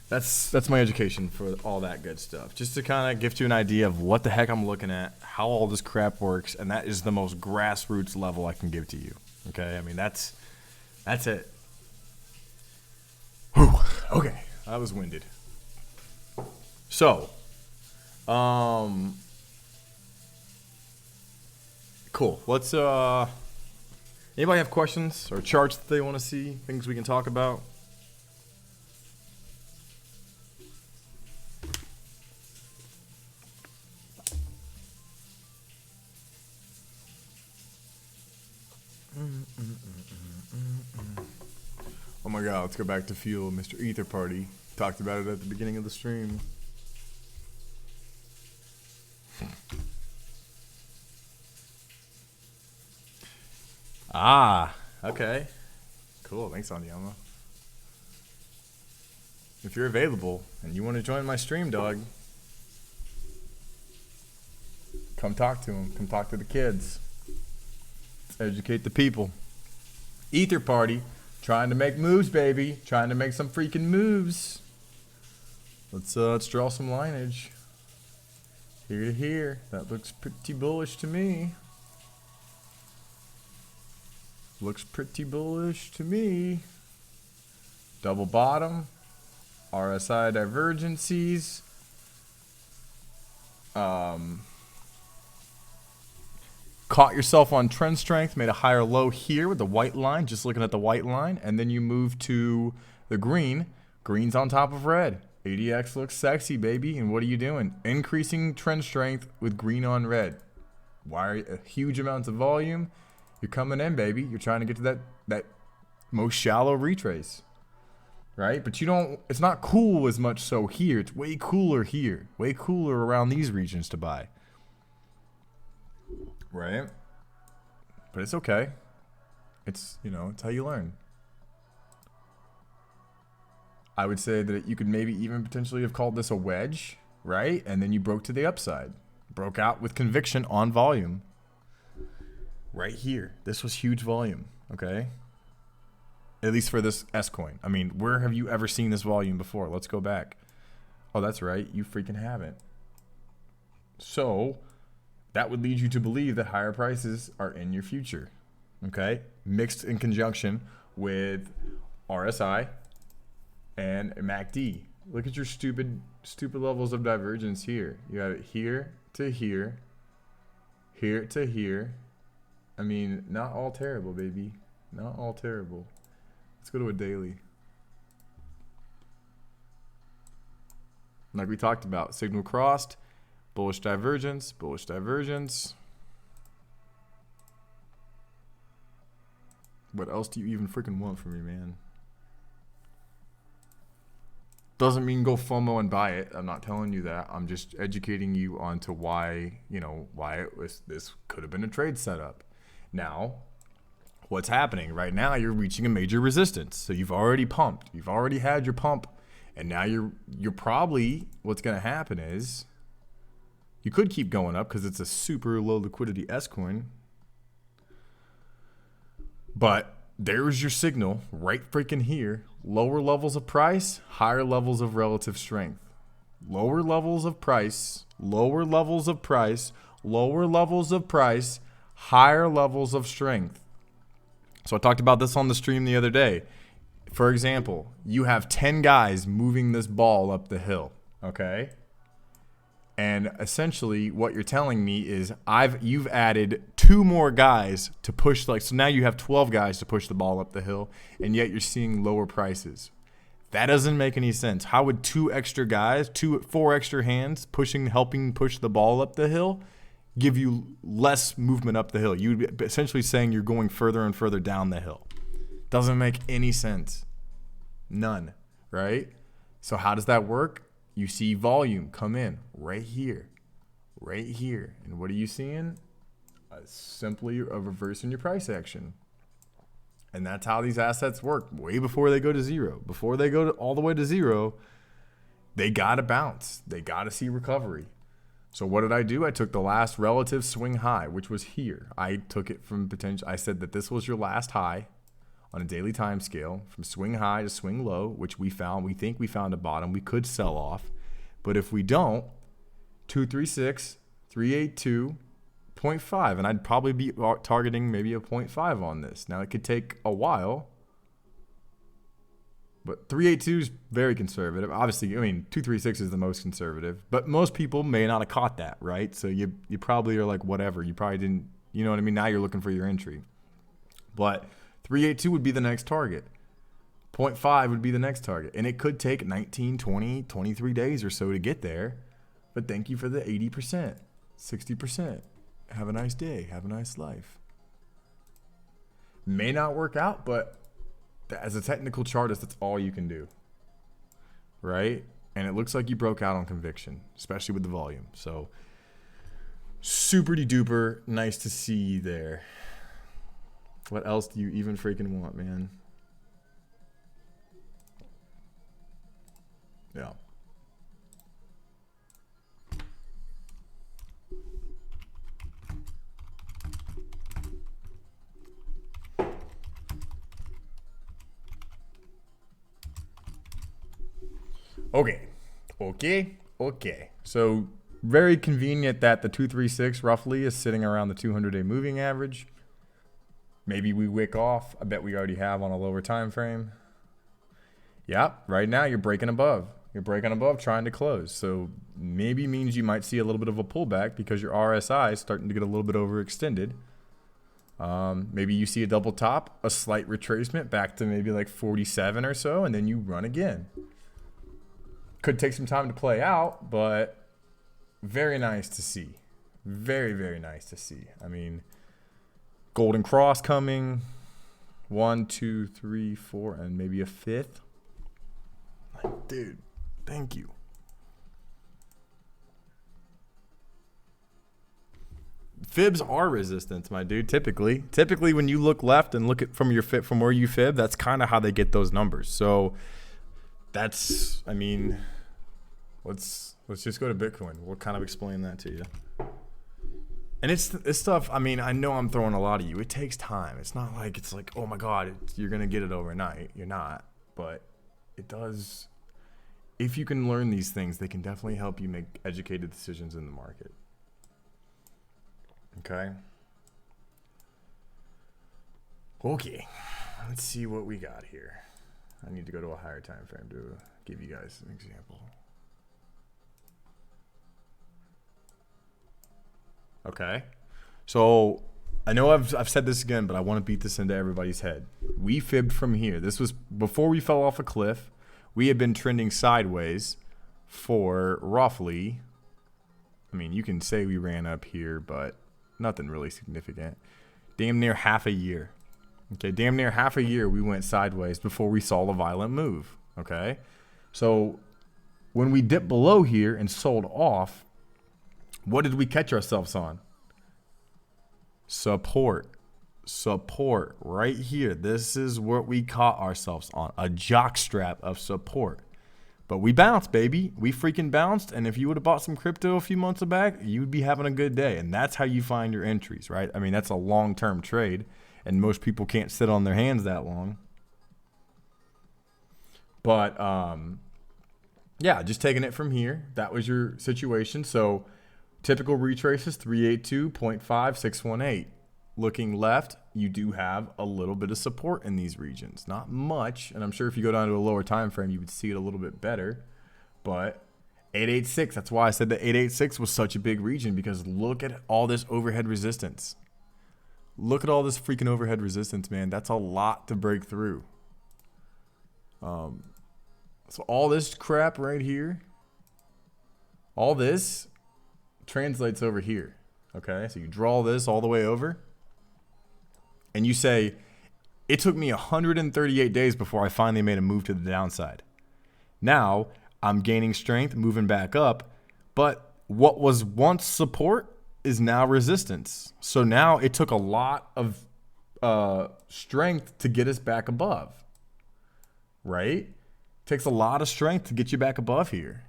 That's my education for all that good stuff. Just to kind of give you an idea of what the heck I'm looking at, how all this crap works, and that is the most grassroots level I can give to you. Okay? That's it. Whew. Okay. I was winded. So, cool. Let's, anybody have questions or charts that they want to see? Things we can talk about? Oh my God, let's go back to Fuel, Mr. Ether Party. Talked about it at the beginning of the stream. Okay. Cool, thanks, Anyama. If you're available and you want to join my stream, dog, come talk to him. Come talk to the kids. Educate the people. Ether Party. Trying to make moves, baby. Trying to make some freaking moves. Let's draw some lineage. Here to here. That looks pretty bullish to me. Looks pretty bullish to me. Double bottom. RSI divergencies. Caught yourself on trend strength, made a higher low here with the white line, just looking at the white line, and then you move to the green. Green's on top of red. ADX looks sexy, baby, and what are you doing? Increasing trend strength with green on red. Huge amounts of volume. You're coming in, baby. You're trying to get to that most shallow retrace, right? But it's not cool as much so here. It's way cooler here. Way cooler around these regions to buy. Right? But it's okay. It's how you learn. I would say that you could maybe even potentially have called this a wedge, right? And then you broke to the upside. Broke out with conviction on volume. Right here. This was huge volume, okay? At least for this S coin. Where have you ever seen this volume before? Let's go back. Oh, that's right. You freaking haven't. So that would lead you to believe that higher prices are in your future, okay? Mixed in conjunction with RSI and MACD. Look at your stupid levels of divergence here. You have it here to here, here to here. I mean, not all terrible, baby. Not all terrible. Let's go to a daily. Like we talked about, signal crossed, bullish divergence, bullish divergence. What else do you even freaking want from me, man? Doesn't mean go FOMO and buy it. I'm not telling you that. I'm just educating you onto why, you know, why it was, this could have been a trade setup. Now, what's happening right now? You're reaching a major resistance. So you've already pumped. You've already had your pump, and now you're probably, what's going to happen is you could keep going up because it's a super low liquidity S coin. But there's your signal right freaking here. Lower levels of price, higher levels of relative strength. Lower levels of price, lower levels of price, lower levels of price, higher levels of strength. So I talked about this on the stream the other day. For example, you have 10 guys moving this ball up the hill, okay? And essentially what you're telling me is you've added 2 more guys to push, like, so now you have 12 guys to push the ball up the hill, and yet you're seeing lower prices. That doesn't make any sense. How would 2 extra guys, 4 extra hands helping push the ball up the hill give you less movement up the hill? You'd be essentially saying you're going further and further down the hill. Doesn't make any sense. None, right? So how does that work? You see volume come in right here, right here. And what are you seeing? Simply a reverse in your price action. And that's how these assets work way before they go to zero. Before they go all the way to zero, they got to bounce. They got to see recovery. So what did I do? I took the last relative swing high, which was here. I took it from potential. I said that this was your last high on a daily time scale, from swing high to swing low, which we think we found a bottom. We could sell off. But if we don't, 236, 382, 0.5. And I'd probably be targeting maybe a 0.5 on this. Now, it could take a while, but 382 is very conservative. Obviously, I mean, 236 is the most conservative. But most people may not have caught that, right? So you probably are like, whatever. You probably didn't, you know what I mean? Now you're looking for your entry. But 382 would be the next target. 0.5 would be the next target. And it could take 19, 20, 23 days or so to get there. But thank you for the 80%, 60%. Have a nice day. Have a nice life. May not work out, but as a technical chartist, that's all you can do. Right? And it looks like you broke out on conviction, especially with the volume. So super duper nice to see you there. What else do you even freaking want, man? Yeah. Okay. So very convenient that the 236 roughly is sitting around the 200-day moving average. Maybe we wick off. I bet we already have on a lower time frame. Yeah, right now you're breaking above. You're breaking above, trying to close. So maybe means you might see a little bit of a pullback because your RSI is starting to get a little bit overextended. Maybe you see a double top, a slight retracement back to maybe like 47 or so, and then you run again. Could take some time to play out, but very nice to see. Very, very nice to see. I mean, golden cross coming. 1, 2, 3, 4, and maybe a 5th. Like, dude, thank you. Fibs are resistance, my dude. Typically, when you look left and look at from where you fib, that's kind of how they get those numbers. So that's, I mean, let's just go to Bitcoin. We'll kind of explain that to you. And it's stuff, I mean, I know I'm throwing a lot at you. It takes time. It's not like it's like, oh my God, you're going to get it overnight. You're not. But it does. If you can learn these things, they can definitely help you make educated decisions in the market. Okay. Okay. Let's see what we got here. I need to go to a higher time frame to give you guys an example. Okay. So I know I've said this again, but I want to beat this into everybody's head. We fibbed from here. This was before we fell off a cliff. We had been trending sideways for roughly, I mean, you can say we ran up here, but nothing really significant. Damn near half a year. Okay, damn near half a year we went sideways before we saw a violent move. Okay, so when we dipped below here and sold off, what did we catch ourselves on? Support right here. This is what we caught ourselves on, a jockstrap of support. But we bounced, baby. We freaking bounced. And if you would have bought some crypto a few months back, you'd be having a good day. And that's how you find your entries, right? I mean, that's a long-term trade, and most people can't sit on their hands that long. But yeah, just taking it from here. That was your situation. So typical retrace is 382.5618. Looking left, you do have a little bit of support in these regions. Not much, and I'm sure if you go down to a lower time frame, you would see it a little bit better. But 886, that's why I said that 886 was such a big region, because look at all this overhead resistance. Look at all this freaking overhead resistance, man. That's a lot to break through. So all this crap right here, all this translates over here. Okay, so you draw this all the way over, and you say, it took me 138 days before I finally made a move to the downside. Now I'm gaining strength, moving back up, but what was once support is now resistance. So now it took a lot of strength to get us back above, right? Takes a lot of strength to get you back above here.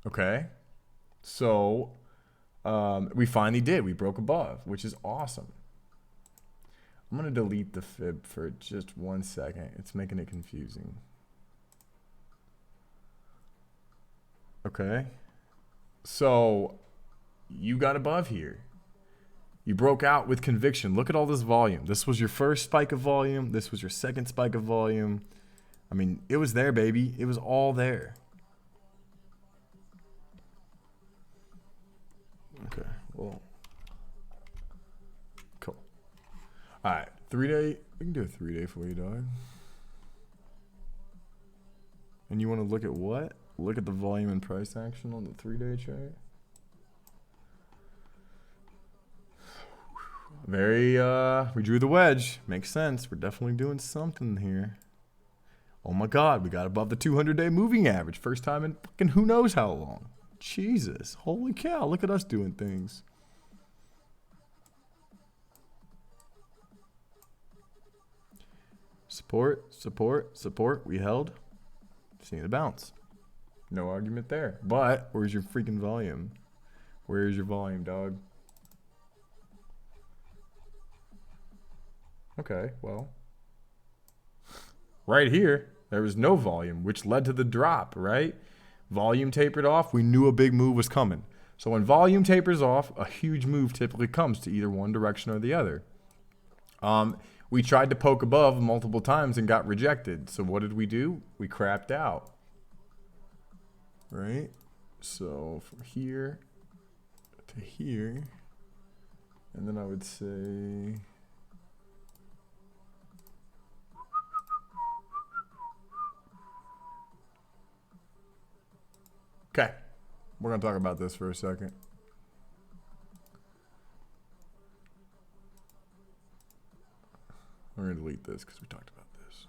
Okay, so we finally did. We broke above, which is awesome. I'm going to delete the fib for just 1 second. It's making it confusing. Okay. So you got above here. You broke out with conviction. Look at all this volume. This was your first spike of volume. This was your second spike of volume. I mean, it was there, baby. It was all there. Okay, well, cool. All right, 3-day. We can do a 3-day for you, dog. And you want to look at what? Look at the volume and price action on the 3-day chart. Very, we drew the wedge. Makes sense. We're definitely doing something here. Oh my God, we got above the 200-day moving average. First time in fucking who knows how long. Jesus, holy cow, look at us doing things. Support, support, support. We held. Seeing the bounce. No argument there. But where's your freaking volume? Where's your volume, dog? Okay, well. Right here, there was no volume, which led to the drop, right? Volume tapered off. We knew a big move was coming. So when volume tapers off, a huge move typically comes to either one direction or the other. We tried to poke above multiple times and got rejected. So what did we do? We crapped out. Right? So from here to here. And then I would say... Okay, we're going to talk about this for a second. We're going to delete this because we talked about this.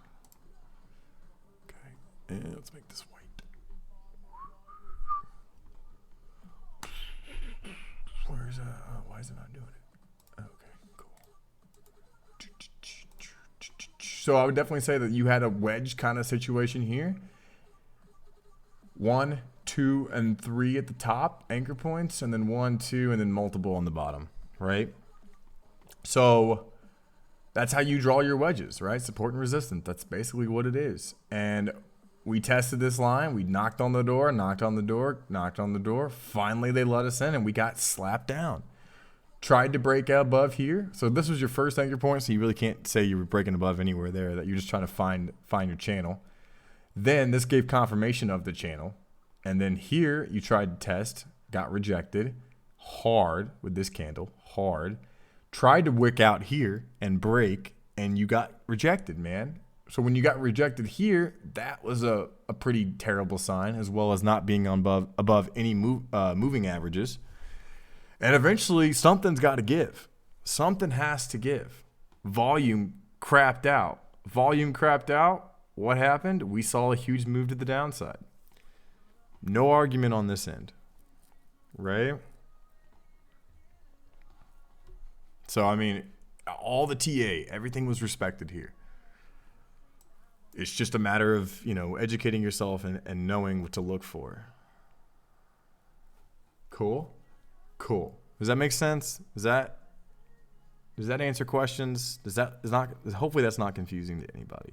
Okay, and let's make this white. Where's why is it not doing it? Okay, cool. So I would definitely say that you had a wedge kind of situation here. 1, 2, and 3 at the top, anchor points, and then 1, 2, and then multiple on the bottom, right? So that's how you draw your wedges, right? Support and resistance. That's basically what it is. And we tested this line. We knocked on the door, knocked on the door, knocked on the door. Finally, they let us in, and we got slapped down. Tried to break out above here. So this was your first anchor point, so you really can't say you were breaking above anywhere there, that you're just trying to find your channel. Then this gave confirmation of the channel. And then here you tried to test, got rejected hard with this candle, hard. tried to wick out here and break, and you got rejected, man. So when you got rejected here, that was a pretty terrible sign, as well as not being above any moving averages. And eventually, something's got to give. Something has to give. Volume crapped out. What happened? We saw a huge move to the downside. No argument on this end, right? So, I mean, all the TA, everything was respected here. It's just a matter of, educating yourself and knowing what to look for. Cool. Does that make sense? Does that answer questions? Hopefully that's not confusing to anybody.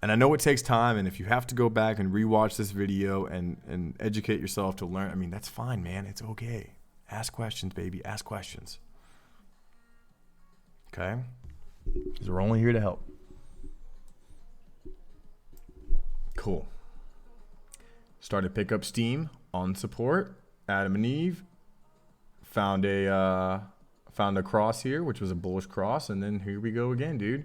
And I know it takes time, and if you have to go back and rewatch this video and educate yourself to learn, I mean, that's fine, man. It's okay. Ask questions, baby. Ask questions. Okay? Because we're only here to help. Cool. Started to pick up steam on support. Adam and Eve found a cross here, which was a bullish cross, and then here we go again, dude.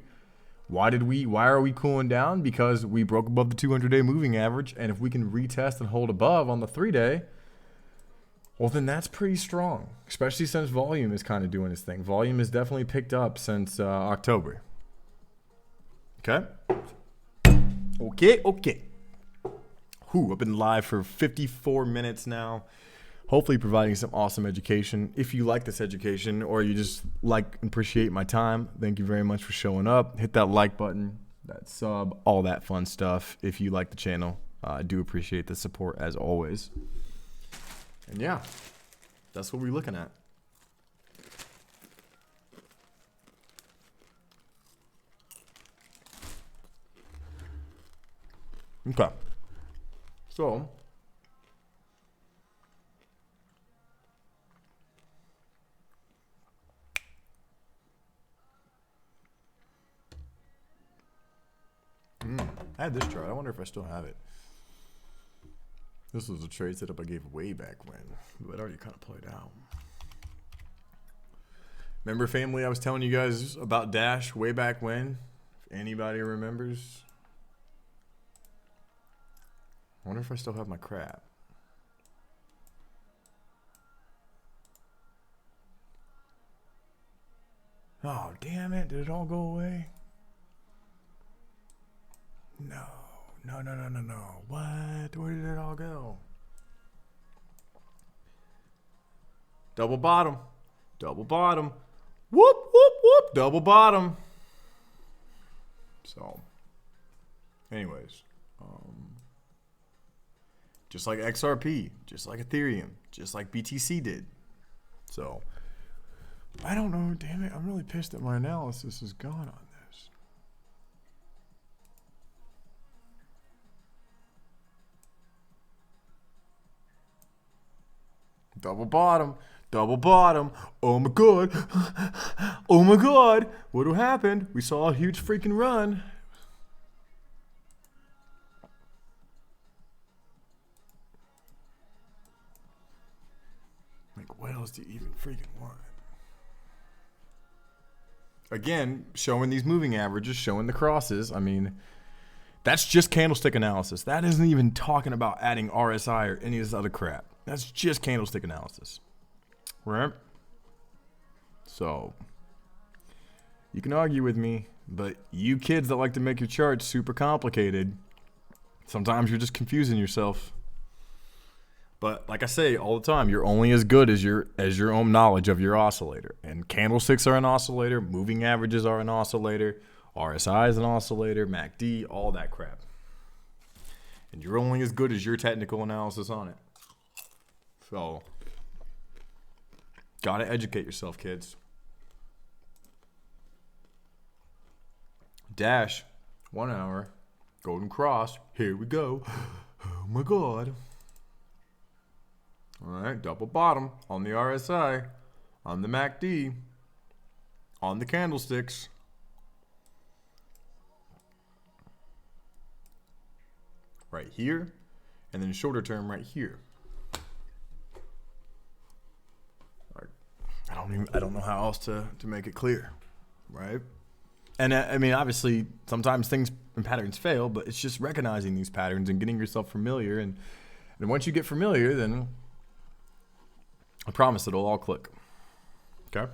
Why are we cooling down? Because we broke above the 200-day moving average, and if we can retest and hold above on the 3-day, well, then that's pretty strong, especially since volume is kind of doing its thing. Volume has definitely picked up since October. Okay? Okay. I've been live for 54 minutes now. Hopefully providing some awesome education. If you like this education or you just like and appreciate my time, thank you very much for showing up. Hit that like button, that sub, all that fun stuff. If you like the channel, I do appreciate the support as always. And yeah, that's what we're looking at. Okay. So, I had this chart. I wonder if I still have it. This was a trade setup I gave way back when, but it already kind of played out. Remember, family, I was telling you guys about Dash way back when? If anybody remembers. I wonder if I still have my crap. Oh, damn it. Did it all go away? No. What? Where did it all go? Double bottom. Whoop. Double bottom. So, anyways. Just like XRP, just like Ethereum, just like BTC did. So, I don't know. Damn it. I'm really pissed that my analysis is gone on this. Double bottom. Oh my god. What happened? We saw a huge freaking run. Like, what else do you even freaking want? Again, showing these moving averages, showing the crosses. I mean, that's just candlestick analysis. That isn't even talking about adding RSI or any of this other crap. That's just candlestick analysis. Right? So, you can argue with me, but you kids that like to make your charts super complicated, sometimes you're just confusing yourself. But like I say all the time, you're only as good as your own knowledge of your oscillator. And candlesticks are an oscillator, moving averages are an oscillator, RSI is an oscillator, MACD, all that crap. And you're only as good as your technical analysis on it. So, gotta educate yourself, kids. Dash, 1 hour, golden cross, here we go. Oh my god. All right, double bottom on the RSI, on the MACD, on the candlesticks. Right here, and then shorter term right here. I don't I don't know how else to make it clear, right? And I mean, obviously, sometimes things and patterns fail, but it's just recognizing these patterns and getting yourself familiar. And once you get familiar, then I promise it'll all click. Okay?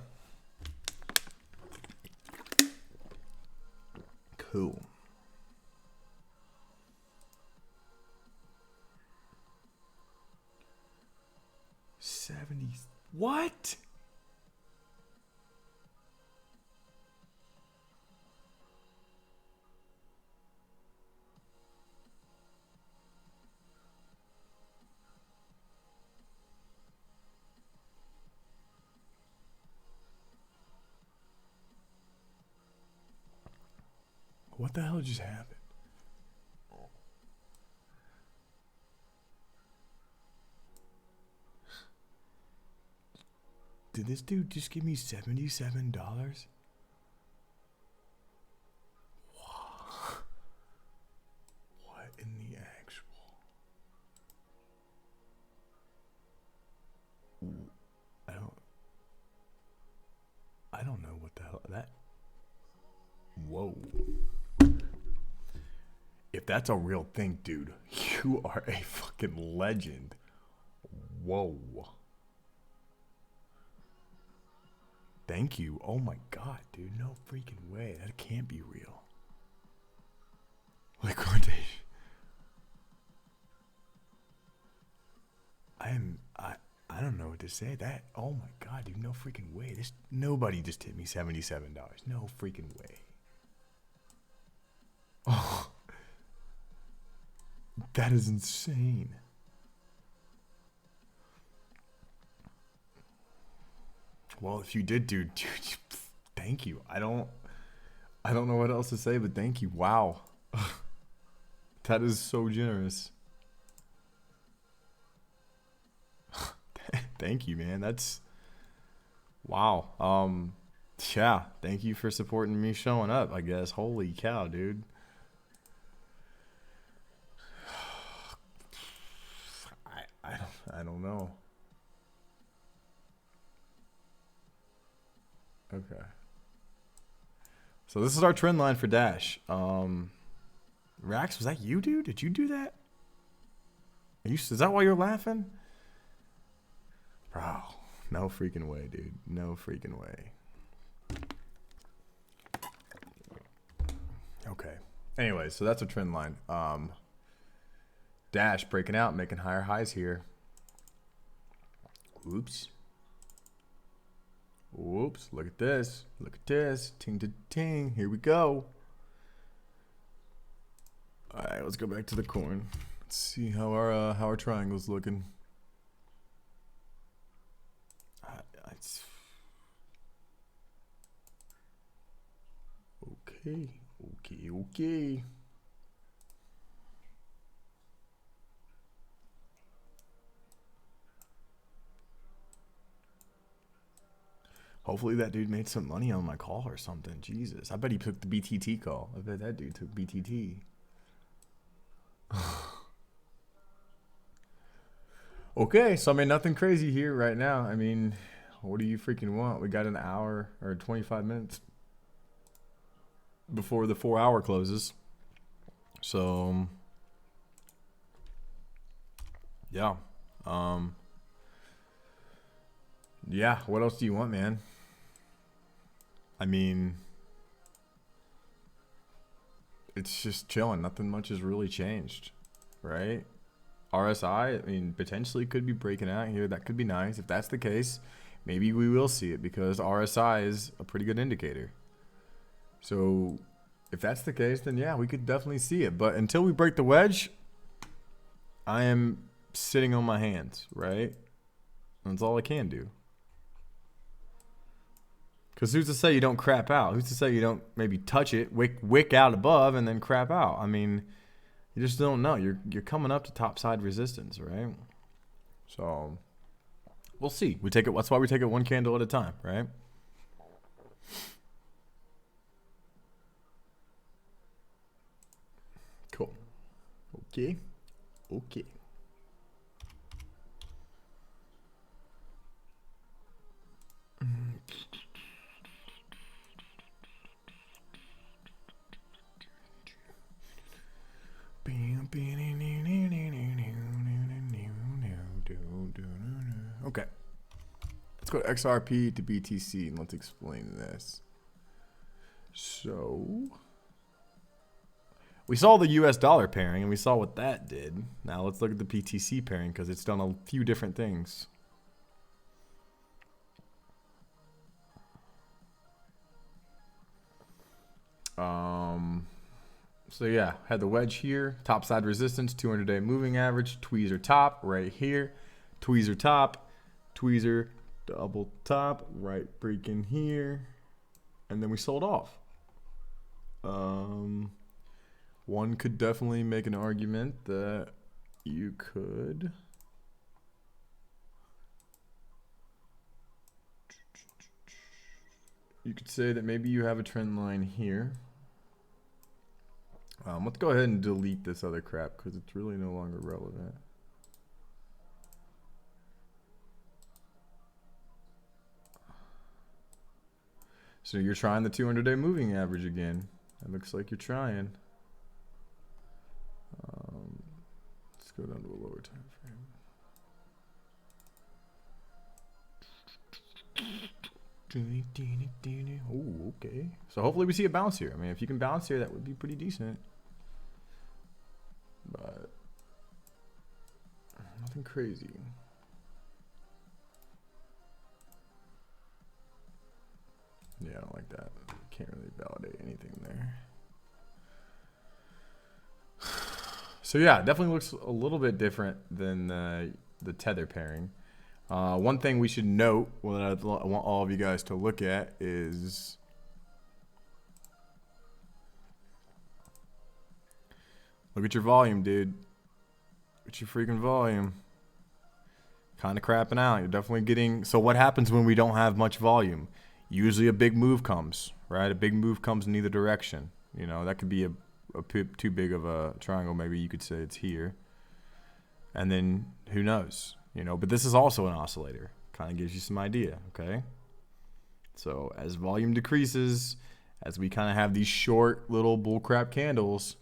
Cool. What? What the hell just happened? Did this dude just give me $77? What in the actual? I don't know what the hell that. Whoa. If that's a real thing, dude, you are a fucking legend. Whoa. Thank you. Oh my god, dude. No freaking way. That can't be real. Liquidation. I don't know what to say. That, oh my god, dude. No freaking way. Nobody just hit me $77. No freaking way. Oh. That is insane. Well, if you did, dude, thank you. I don't know what else to say, but thank you. Wow. That is so generous. Thank you, man. That's wow. Yeah, thank you for supporting me showing up, I guess. Holy cow, dude. I don't know. Okay. So this is our trend line for Dash. Rax, was that you, dude? Did you do that? Is that why you're laughing? Bro, no freaking way, dude. No freaking way. Okay. Anyway, so that's a trend line. Dash breaking out, making higher highs here. Oops. Whoops, look at this. Look at this. Ting to ting. Here we go. All right, let's go back to the coin. Let's see how our triangle's looking. Okay. Hopefully that dude made some money on my call or something. Jesus. I bet he took the BTT call. I bet that dude took BTT. Okay, so I mean, nothing crazy here right now. I mean, what do you freaking want? We got an hour or 25 minutes before the 4-hour closes. So, yeah. Yeah, what else do you want, man? I mean, it's just chilling. Nothing much has really changed, right? RSI, I mean, potentially could be breaking out here. That could be nice. If that's the case, maybe we will see it because RSI is a pretty good indicator. So if that's the case, then yeah, we could definitely see it. But until we break the wedge, I am sitting on my hands, right? That's all I can do. Because who's to say you don't crap out? Who's to say you don't maybe touch it, wick out above, and then crap out? I mean, you just don't know. You're coming up to topside resistance, right? So we'll see. We take it. That's why we take it one candle at a time, right? Cool. Okay. Okay. Let's go to XRP to BTC and let's explain this. So we saw the US dollar pairing and we saw what that did. Now let's look at the BTC pairing because it's done a few different things. So yeah, had the wedge here, top side resistance, 200-day moving average, tweezer top right here, tweezer top, tweezer double top right freaking here, and then we sold off. One could definitely make an argument that you could say that maybe you have a trend line here. Let's go ahead and delete this other crap because it's really no longer relevant. So you're trying the 200-day moving average again. It looks like you're trying. Let's go down to a lower time frame. Oh, okay. So hopefully we see a bounce here. I mean, if you can bounce here, that would be pretty decent. But nothing crazy. Yeah, I don't like that. Can't really validate anything there. So yeah, definitely looks a little bit different than the tether pairing. One thing we should note, what I want all of you guys to look at is look at your volume, dude. Look at your freaking volume. Kind of crapping out. You're definitely getting. So what happens when we don't have much volume? Usually a big move comes, right? A big move comes in either direction. You know, that could be a too big of a triangle. Maybe you could say it's here. And then who knows? You know, but this is also an oscillator. Kind of gives you some idea, okay? So as volume decreases, as we kind of have these short little bullcrap candles,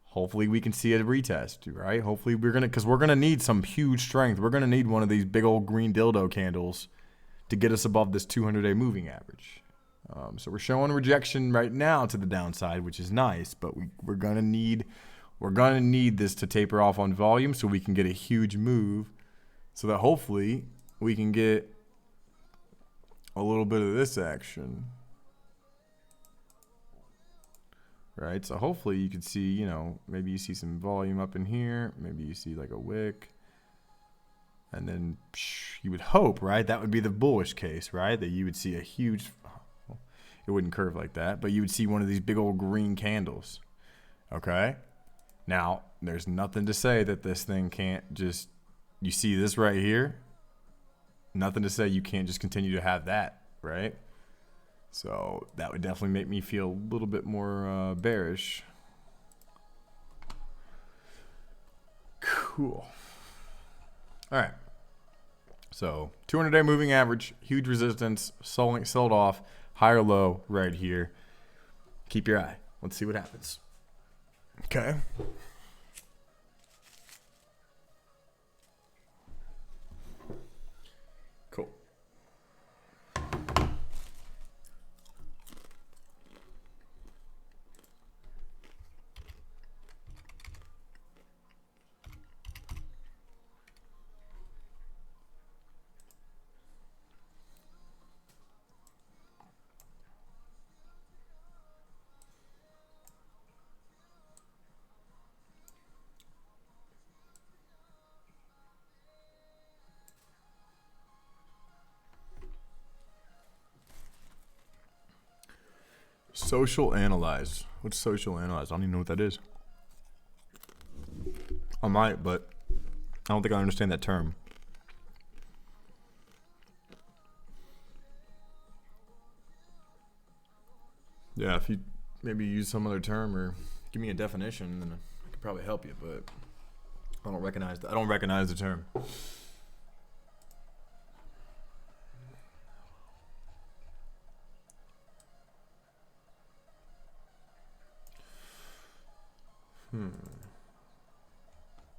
hopefully we can see a retest, right? Hopefully because we're gonna need some huge strength. We're gonna need one of these big old green dildo candles to get us above this 200-day moving average. So we're showing rejection right now to the downside, which is nice, but we're gonna need this to taper off on volume so we can get a huge move, so that hopefully we can get a little bit of this action, right? So hopefully you can see, you know, maybe you see some volume up in here, maybe you see like a wick. And then you would hope, right? That would be the bullish case, right? That you would see a huge, it wouldn't curve like that, but you would see one of these big old green candles. Okay? Now, there's nothing to say that this thing can't just, you see this right here? Nothing to say you can't just continue to have that, right? So that would definitely make me feel a little bit more bearish. Cool. All right, so 200-day moving average, huge resistance, sold off, higher low right here. Keep your eye. Let's see what happens. Okay. Cool. Social analyze. What's social analyze? I don't even know what that is. I might, but I don't think I understand that term. Yeah, if you maybe use some other term or give me a definition, then I could probably help you, but I don't recognize the term.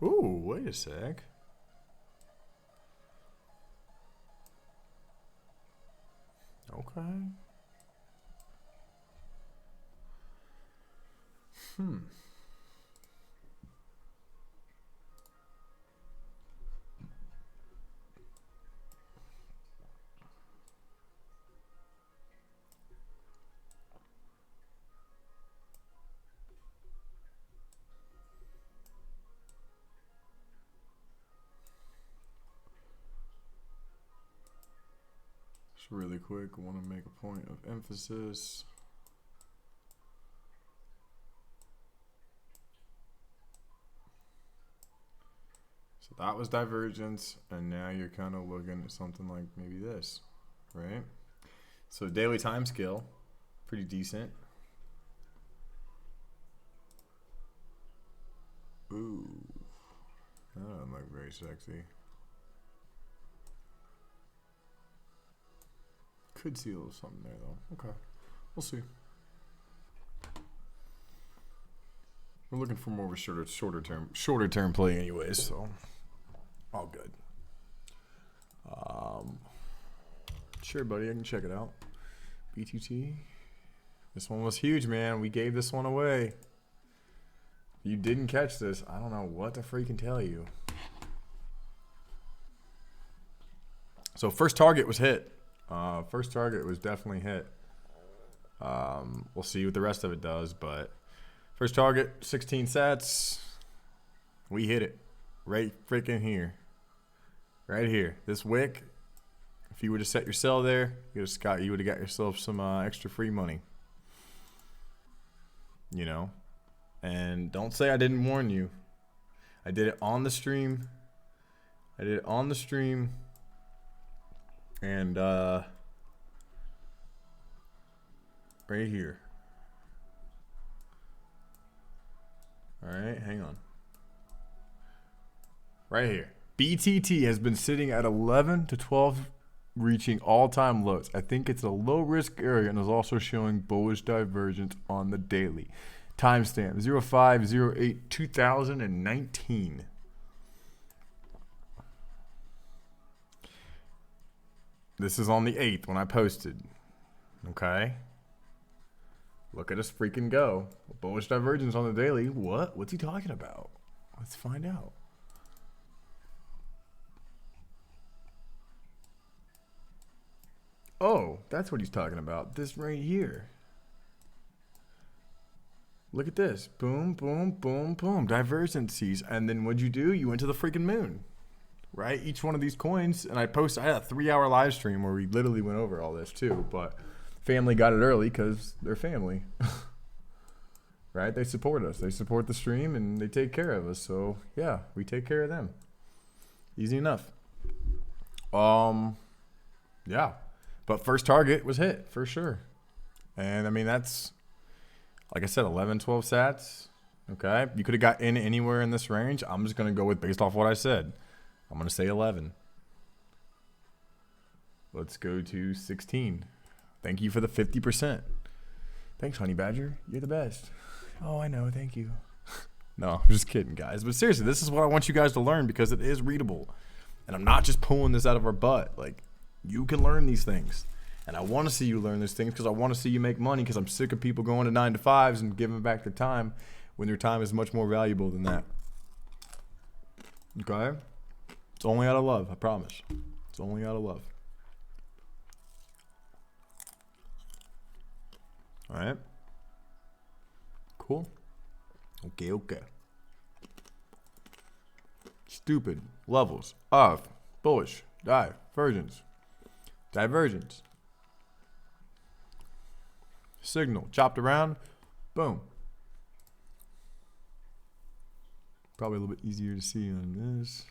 Ooh, wait a sec. Okay. Just really quick, I want to make a point of emphasis. So that was divergence, and now you're kind of looking at something like maybe this, right? So daily time scale, pretty decent. Ooh, that doesn't look very sexy. Could see a little something there though. Okay, we'll see. We're looking for more of a shorter term play anyways, so all good. Sure, buddy, I can check it out. BTT. This one was huge, man. We gave this one away. If you didn't catch this, I don't know what to freaking tell you. So first target was hit. First target was definitely hit. We'll see what the rest of it does, but first target, 16 sats. We hit it right freaking here. Right here. This wick, if you would have set your sell there, you would have got yourself some extra free money. You know? And don't say I didn't warn you. I did it on the stream. And right here. All right, hang on. Right here. BTT has been sitting at 11 to 12, reaching all-time lows. I think it's a low-risk area and is also showing bullish divergence on the daily. Timestamp 05/08/2019. This is on the 8th when I posted. Okay. Look at us freaking go. Bullish divergence on the daily. What? What's he talking about? Let's find out. Oh, that's what he's talking about. This right here. Look at this. Boom, boom, boom, boom. Divergencies. And then what'd you do? You went to the freaking moon. Right? Each one of these coins. And I had a 3-hour live stream where we literally went over all this too. But family got it early because they're family. Right? They support us. They support the stream and they take care of us. So yeah, we take care of them. Easy enough. Yeah. But first target was hit for sure. And I mean, that's, like I said, 11, 12 sats. Okay. You could have got in anywhere in this range. I'm just going to go with based off what I said. I'm going to say 11. Let's go to 16. Thank you for the 50%. Thanks, Honey Badger. You're the best. Oh, I know. Thank you. No, I'm just kidding, guys. But seriously, this is what I want you guys to learn because it is readable. And I'm not just pulling this out of our butt. Like, you can learn these things. And I want to see you learn these things because I want to see you make money because I'm sick of people going to 9-to-5s and giving back their time when their time is much more valuable than that. Okay? It's only out of love, I promise. It's only out of love. All right? Cool? Okay. Stupid levels of bullish divergence. Signal chopped around. Boom. Probably a little bit easier to see on this.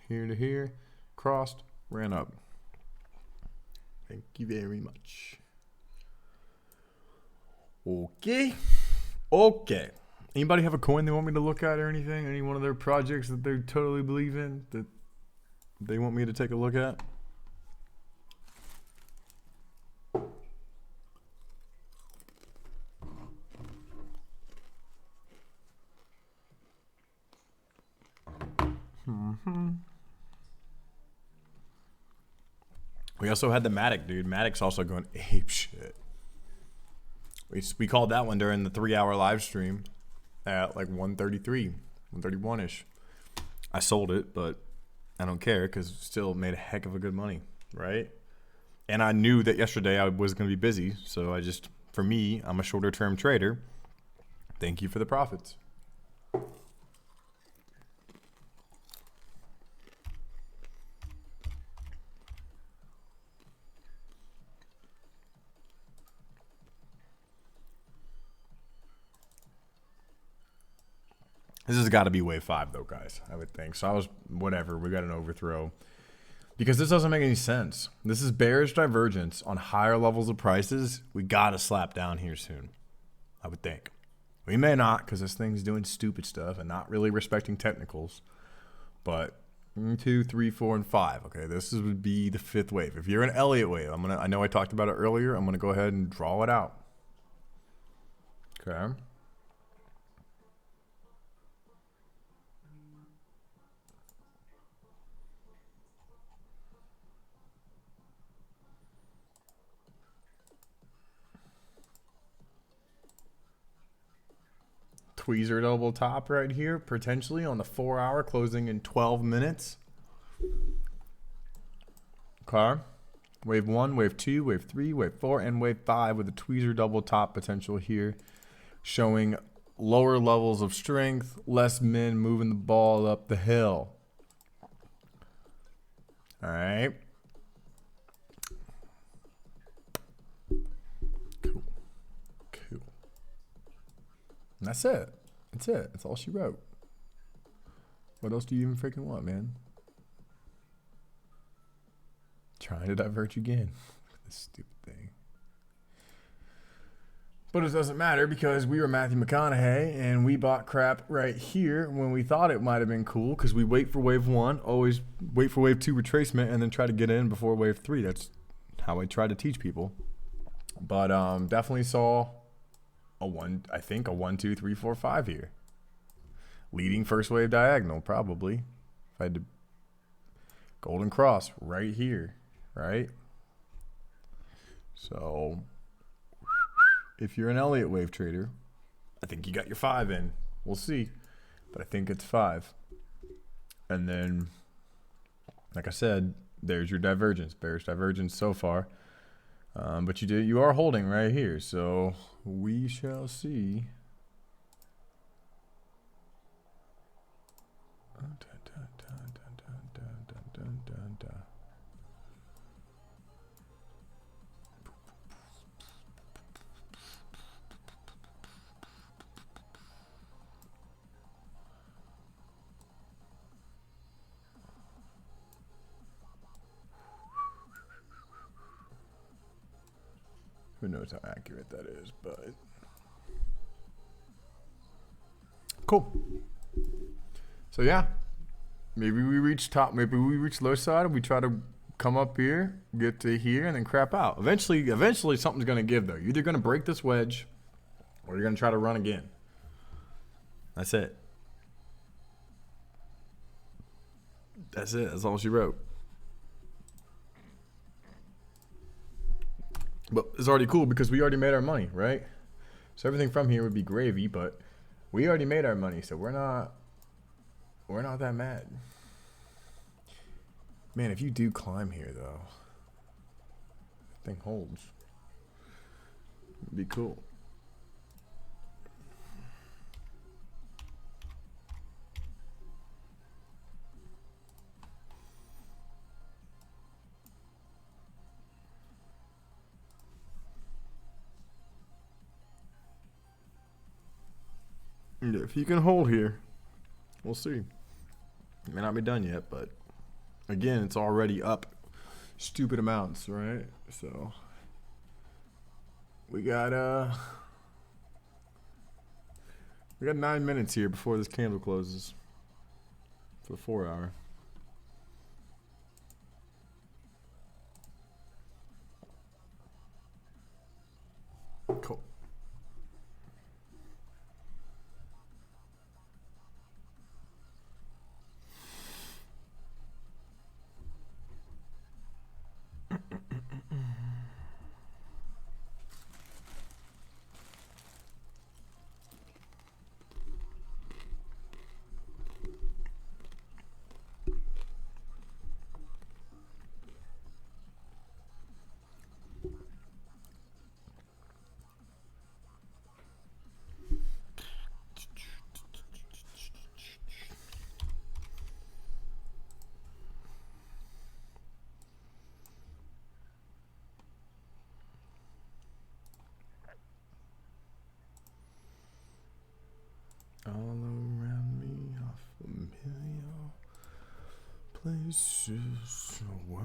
Here to here. Crossed. Ran up. Thank you very much. Okay. Anybody have a coin they want me to look at or anything? Any one of their projects that they totally believe in that they want me to take a look at? We also had the Matic, dude. Matic's also going ape shit. We called that one during the 3-hour live stream at like 133, 131-ish. I sold it, but I don't care because still made a heck of a good money, right? And I knew that yesterday I was going to be busy, so for me, I'm a shorter term trader. Thank you for the profits. This has got to be wave 5 though, guys, I would think. So whatever, we got an overthrow. Because this doesn't make any sense. This is bearish divergence on higher levels of prices. We got to slap down here soon, I would think. We may not because this thing's doing stupid stuff and not really respecting technicals. But 2, 3, 4, and 5. Okay, would be the 5th wave. If you're an Elliott wave, I know I talked about it earlier. I'm gonna go ahead and draw it out. Okay. Tweezer double top right here, potentially on the 4-hour, closing in 12 minutes. Okay. Wave 1, wave 2, wave 3, wave 4, and wave 5 with a tweezer double top potential here, showing lower levels of strength, less men moving the ball up the hill. All right. Cool. And that's it. That's it. That's all she wrote. What else do you even freaking want, man? Trying to divert you again. This stupid thing. But it doesn't matter because we were Matthew McConaughey and we bought crap right here when we thought it might have been cool because we wait for wave 1, always wait for wave 2 retracement and then try to get in before wave 3. That's how I try to teach people. But definitely saw a 1, 2, 3, 4, 5 here. Leading first wave diagonal, probably. If I had to. Golden cross right here, right? So, if you're an Elliott wave trader, I think you got your 5 in. We'll see. But I think it's 5. And then, like I said, there's your divergence. Bearish divergence so far. But you are holding right here, so we shall see. Who knows how accurate that is, but cool. So yeah, maybe we reach top, maybe we reach low side, and we try to come up here, get to here, and then crap out. Eventually something's going to give though. You're either going to break this wedge, or you're going to try to run again. That's it. That's it. That's all she wrote. But it's already cool because we already made our money, right? So everything from here would be gravy, but we already made our money, so we're not that mad. Man, if you do climb here though, that thing holds. It'd be cool. Yeah, if you can hold here, we'll see. It may not be done yet, but again, it's already up stupid amounts, right? So we got 9 minutes here before this candle closes for the 4-hour. Cool. Places. Wow.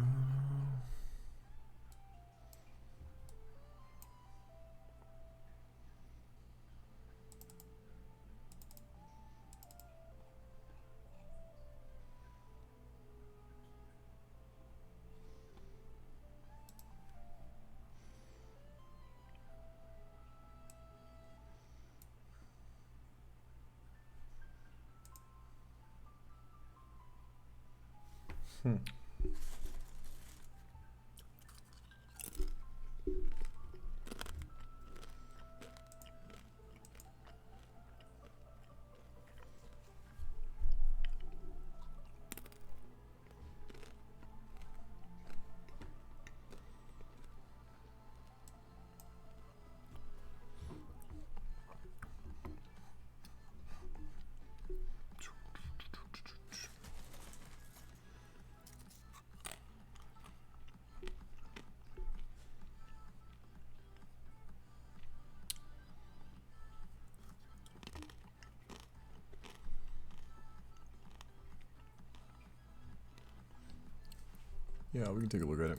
Yeah, we can take a look at it.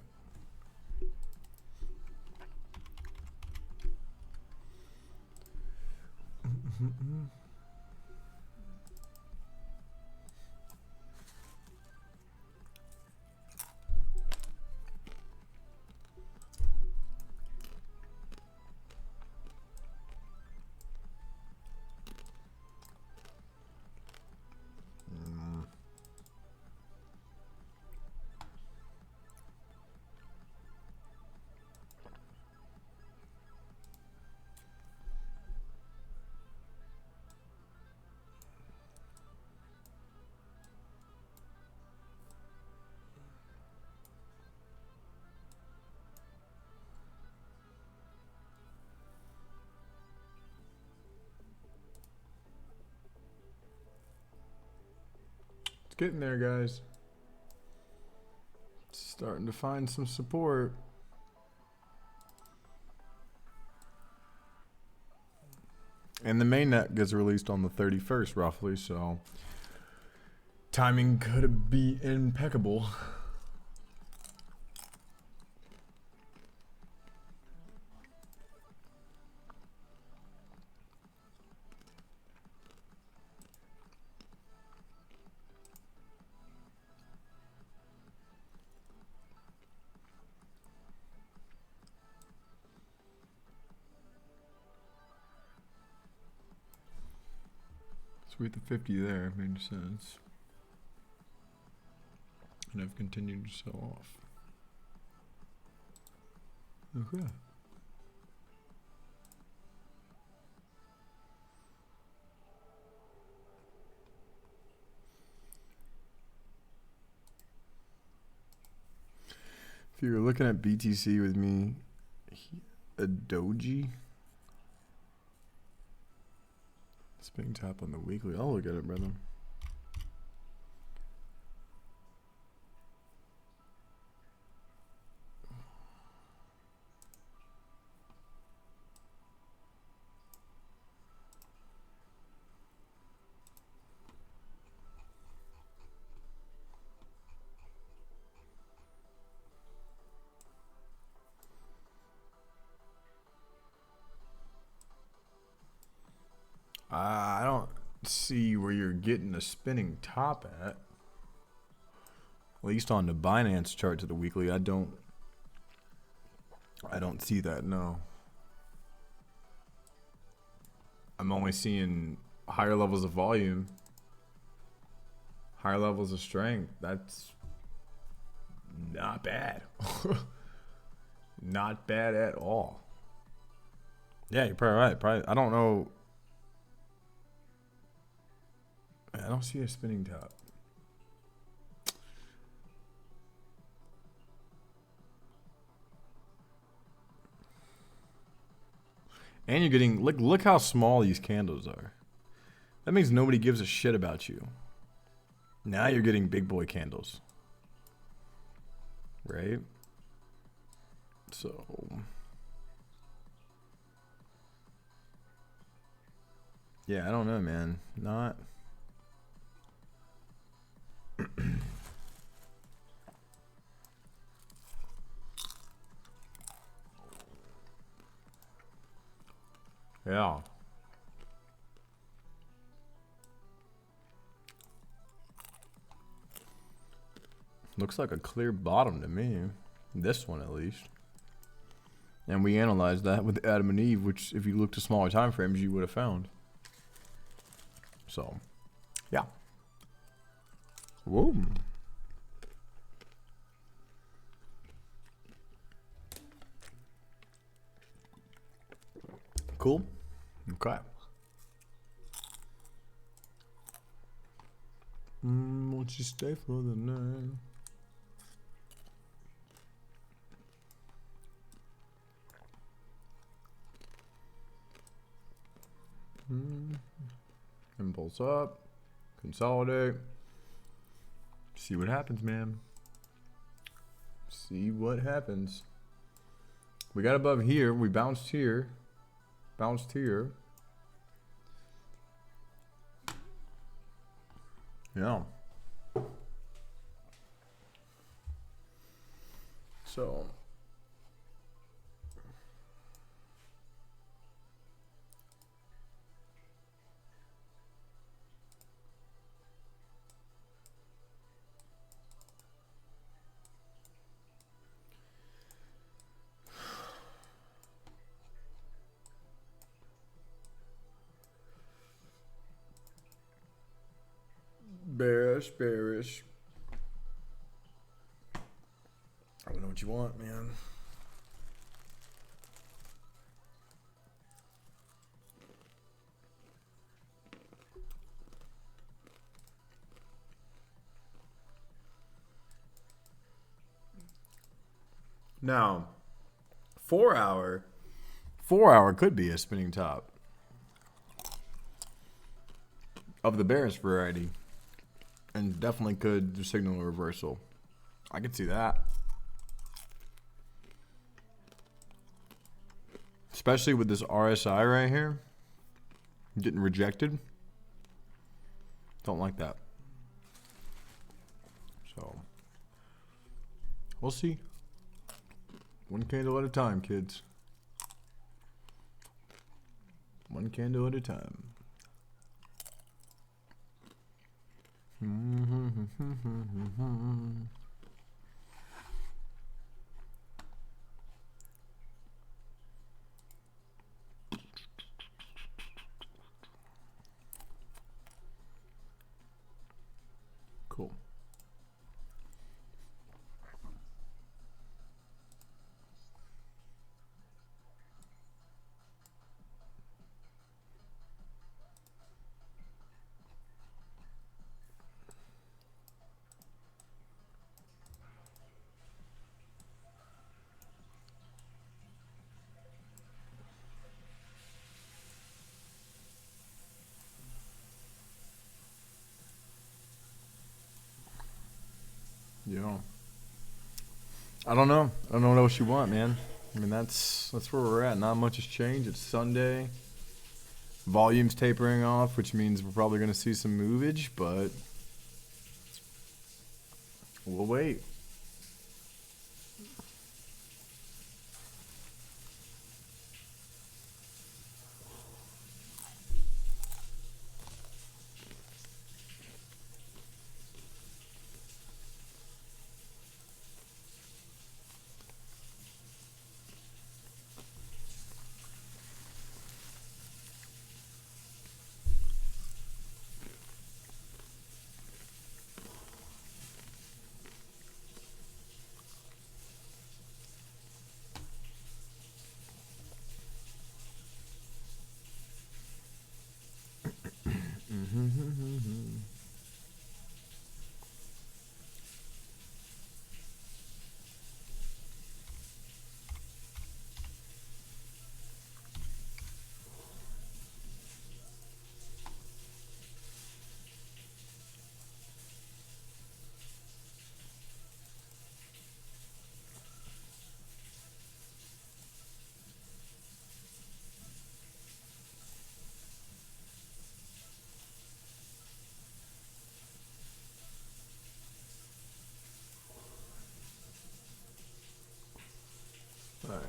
It's getting there, guys. Starting to find some support. And the mainnet gets released on the 31st, roughly, so timing could be impeccable. Sweet, the 50 there made sense. And I've continued to sell off. Okay. If you're looking at BTC with me, a doji. Spinning top on the weekly. I'll look at it, brother. I don't see where you're getting a spinning top at. At least on the Binance chart to the weekly, I don't see that, no. I'm only seeing higher levels of volume, higher levels of strength. That's not bad. Not bad at all. Yeah, you're probably right. Probably, I don't know. I don't see a spinning top. And you're getting, look how small these candles are. That means nobody gives a shit about you. Now you're getting big boy candles. Right? So yeah, I don't know, man. Not Yeah. Looks like a clear bottom to me. This one at least. And we analyzed that with Adam and Eve, which if you looked at smaller time frames, you would have found. So, yeah. Whoa. Cool. Okay. Won't you stay for the night? Impulse up. Consolidate. See what happens, man. See what happens. We got above here. We bounced here. Bounced here. Yeah. So. Bearish, bearish. I don't know what you want, man. Now, 4 hour could be a spinning top of the bearish variety. And definitely could signal a reversal. I could see that. Especially with this RSI right here. Getting rejected. Don't like that. So, we'll see. One candle at a time, kids. One candle at a time. Cool. Yeah. I don't know. I don't know what else you want, man. I mean, that's where we're at. Not much has changed. It's Sunday. Volume's tapering off, which means we're probably going to see some movage, but we'll wait.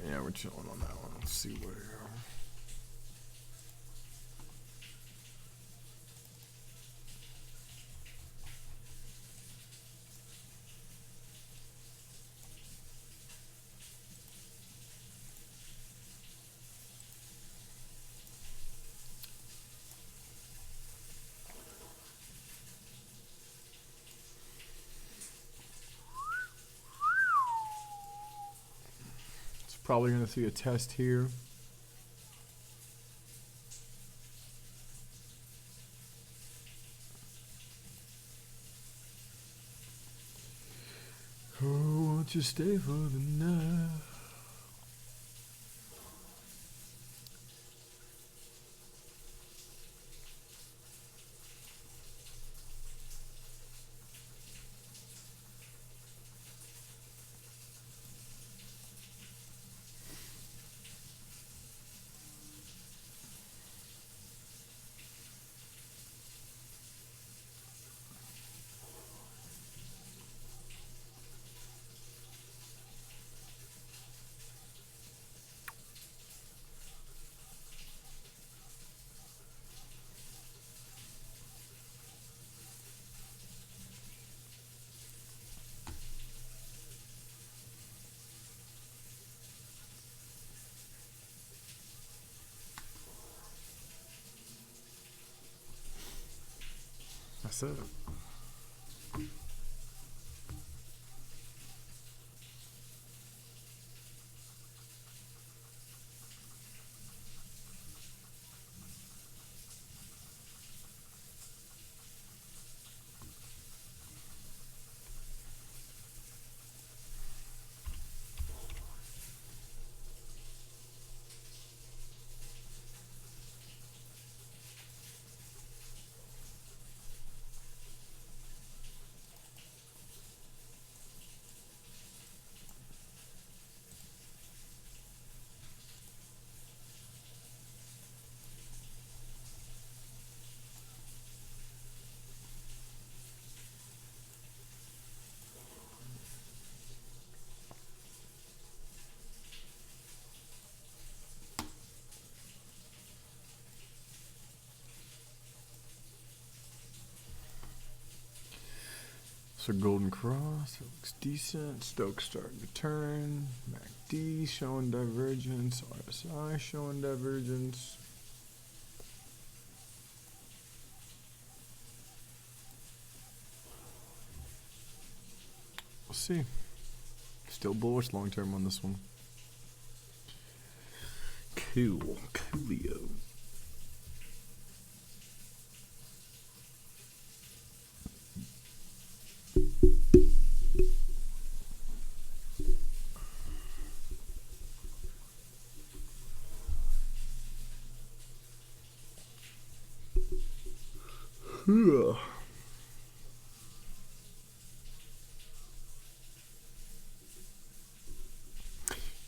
Yeah, we're chilling on that one. Let's see where. Probably going to see a test here. Oh, won't you stay for the night? That's it. So Golden Cross, it looks decent. Stoke starting to turn. MACD showing divergence. RSI showing divergence. We'll see. Still bullish long term on this one. Cool. Coolio.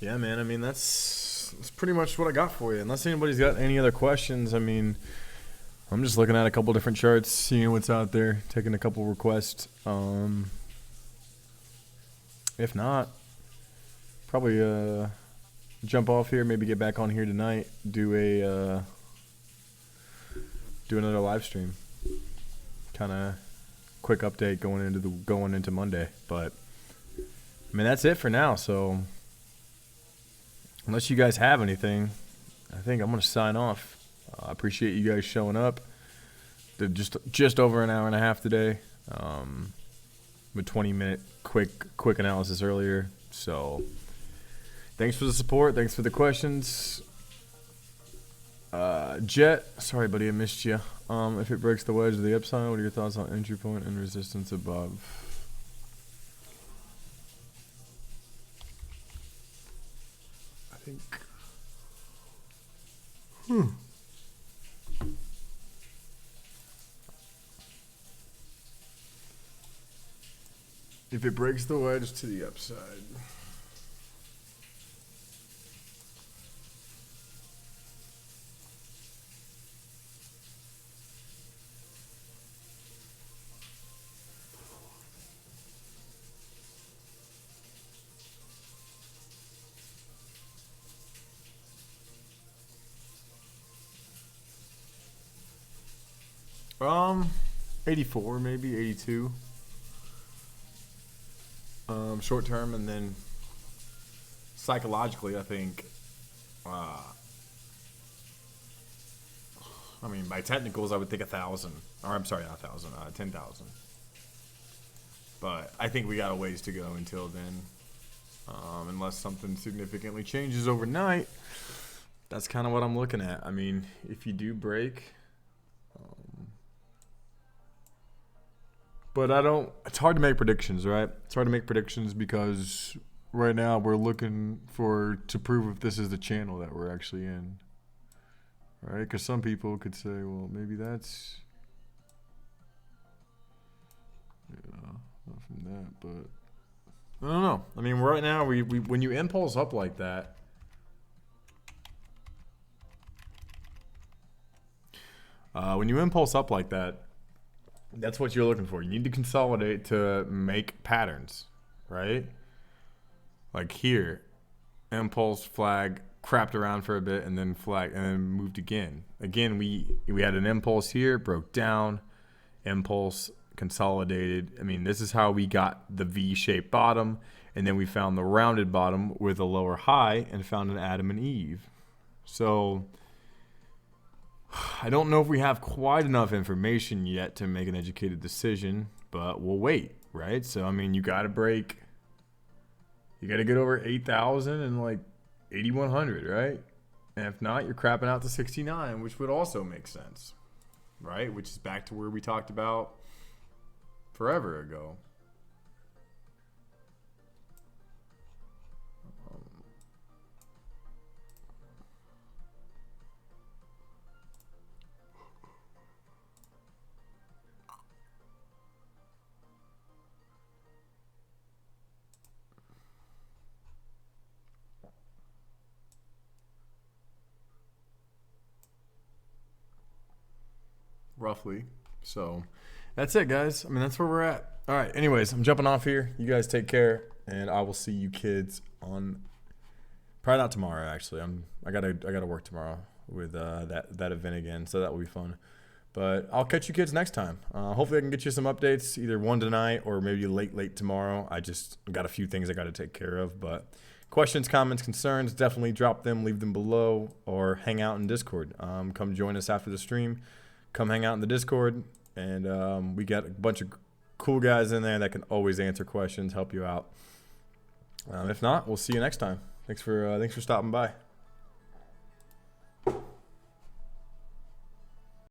Yeah, man. I mean, that's pretty much what I got for you. Unless anybody's got any other questions, I mean, I'm just looking at a couple different charts, seeing what's out there, taking a couple requests. If not, probably jump off here, maybe get back on here tonight, do another live stream. Kind of quick update going into Monday, but I mean that's it for now. So unless you guys have anything, I think I'm gonna sign off. I appreciate you guys showing up. Did just over an hour and a half today, with 20-minute quick analysis earlier. So thanks for the support. Thanks for the questions. Jet, sorry buddy, I missed you. If it breaks the wedge of the upside, what are your thoughts on entry point and resistance above? I think. If it breaks the wedge to the upside. Um, 84 maybe, 82. Short term, and then psychologically, I think. I mean, by technicals, I would think 1,000. Or I'm sorry, not 1,000. 10,000. But I think we got a ways to go until then. unless something significantly changes overnight. That's kind of what I'm looking at. I mean, if you do break, but I don't. It's hard to make predictions, right? It's hard to make predictions because right now we're looking to prove if this is the channel that we're actually in, right? Because some people could say, well, maybe that's, not from that, but I don't know. I mean, right now we when you impulse up like that, that's what you're looking for. You need to consolidate to make patterns, right? Like here, impulse, flag, crapped around for a bit, and then flag, and then moved again. Again, we had an impulse here, broke down, impulse, consolidated. I mean, this is how we got the V-shaped bottom, and then we found the rounded bottom with a lower high and found an Adam and Eve. So I don't know if we have quite enough information yet to make an educated decision, but we'll wait, right? So, I mean, you got to break. You got to get over 8,000 and like 8,100, right? And if not, you're crapping out to 69, which would also make sense, right? Which is back to where we talked about forever ago. Roughly. So that's it, guys. I mean, that's where we're at. All right. Anyways, I'm jumping off here. You guys take care, and I will see you kids on probably not tomorrow. Actually, I gotta work tomorrow with that event again, so that will be fun. But I'll catch you kids next time. Hopefully, I can get you some updates, either one tonight or maybe late tomorrow. I just got a few things I got to take care of. But questions, comments, concerns, definitely drop them, leave them below, or hang out in Discord. Come join us after the stream. Come hang out in the Discord, and we got a bunch of cool guys in there that can always answer questions, help you out. If not, we'll see you next time. Thanks for stopping by.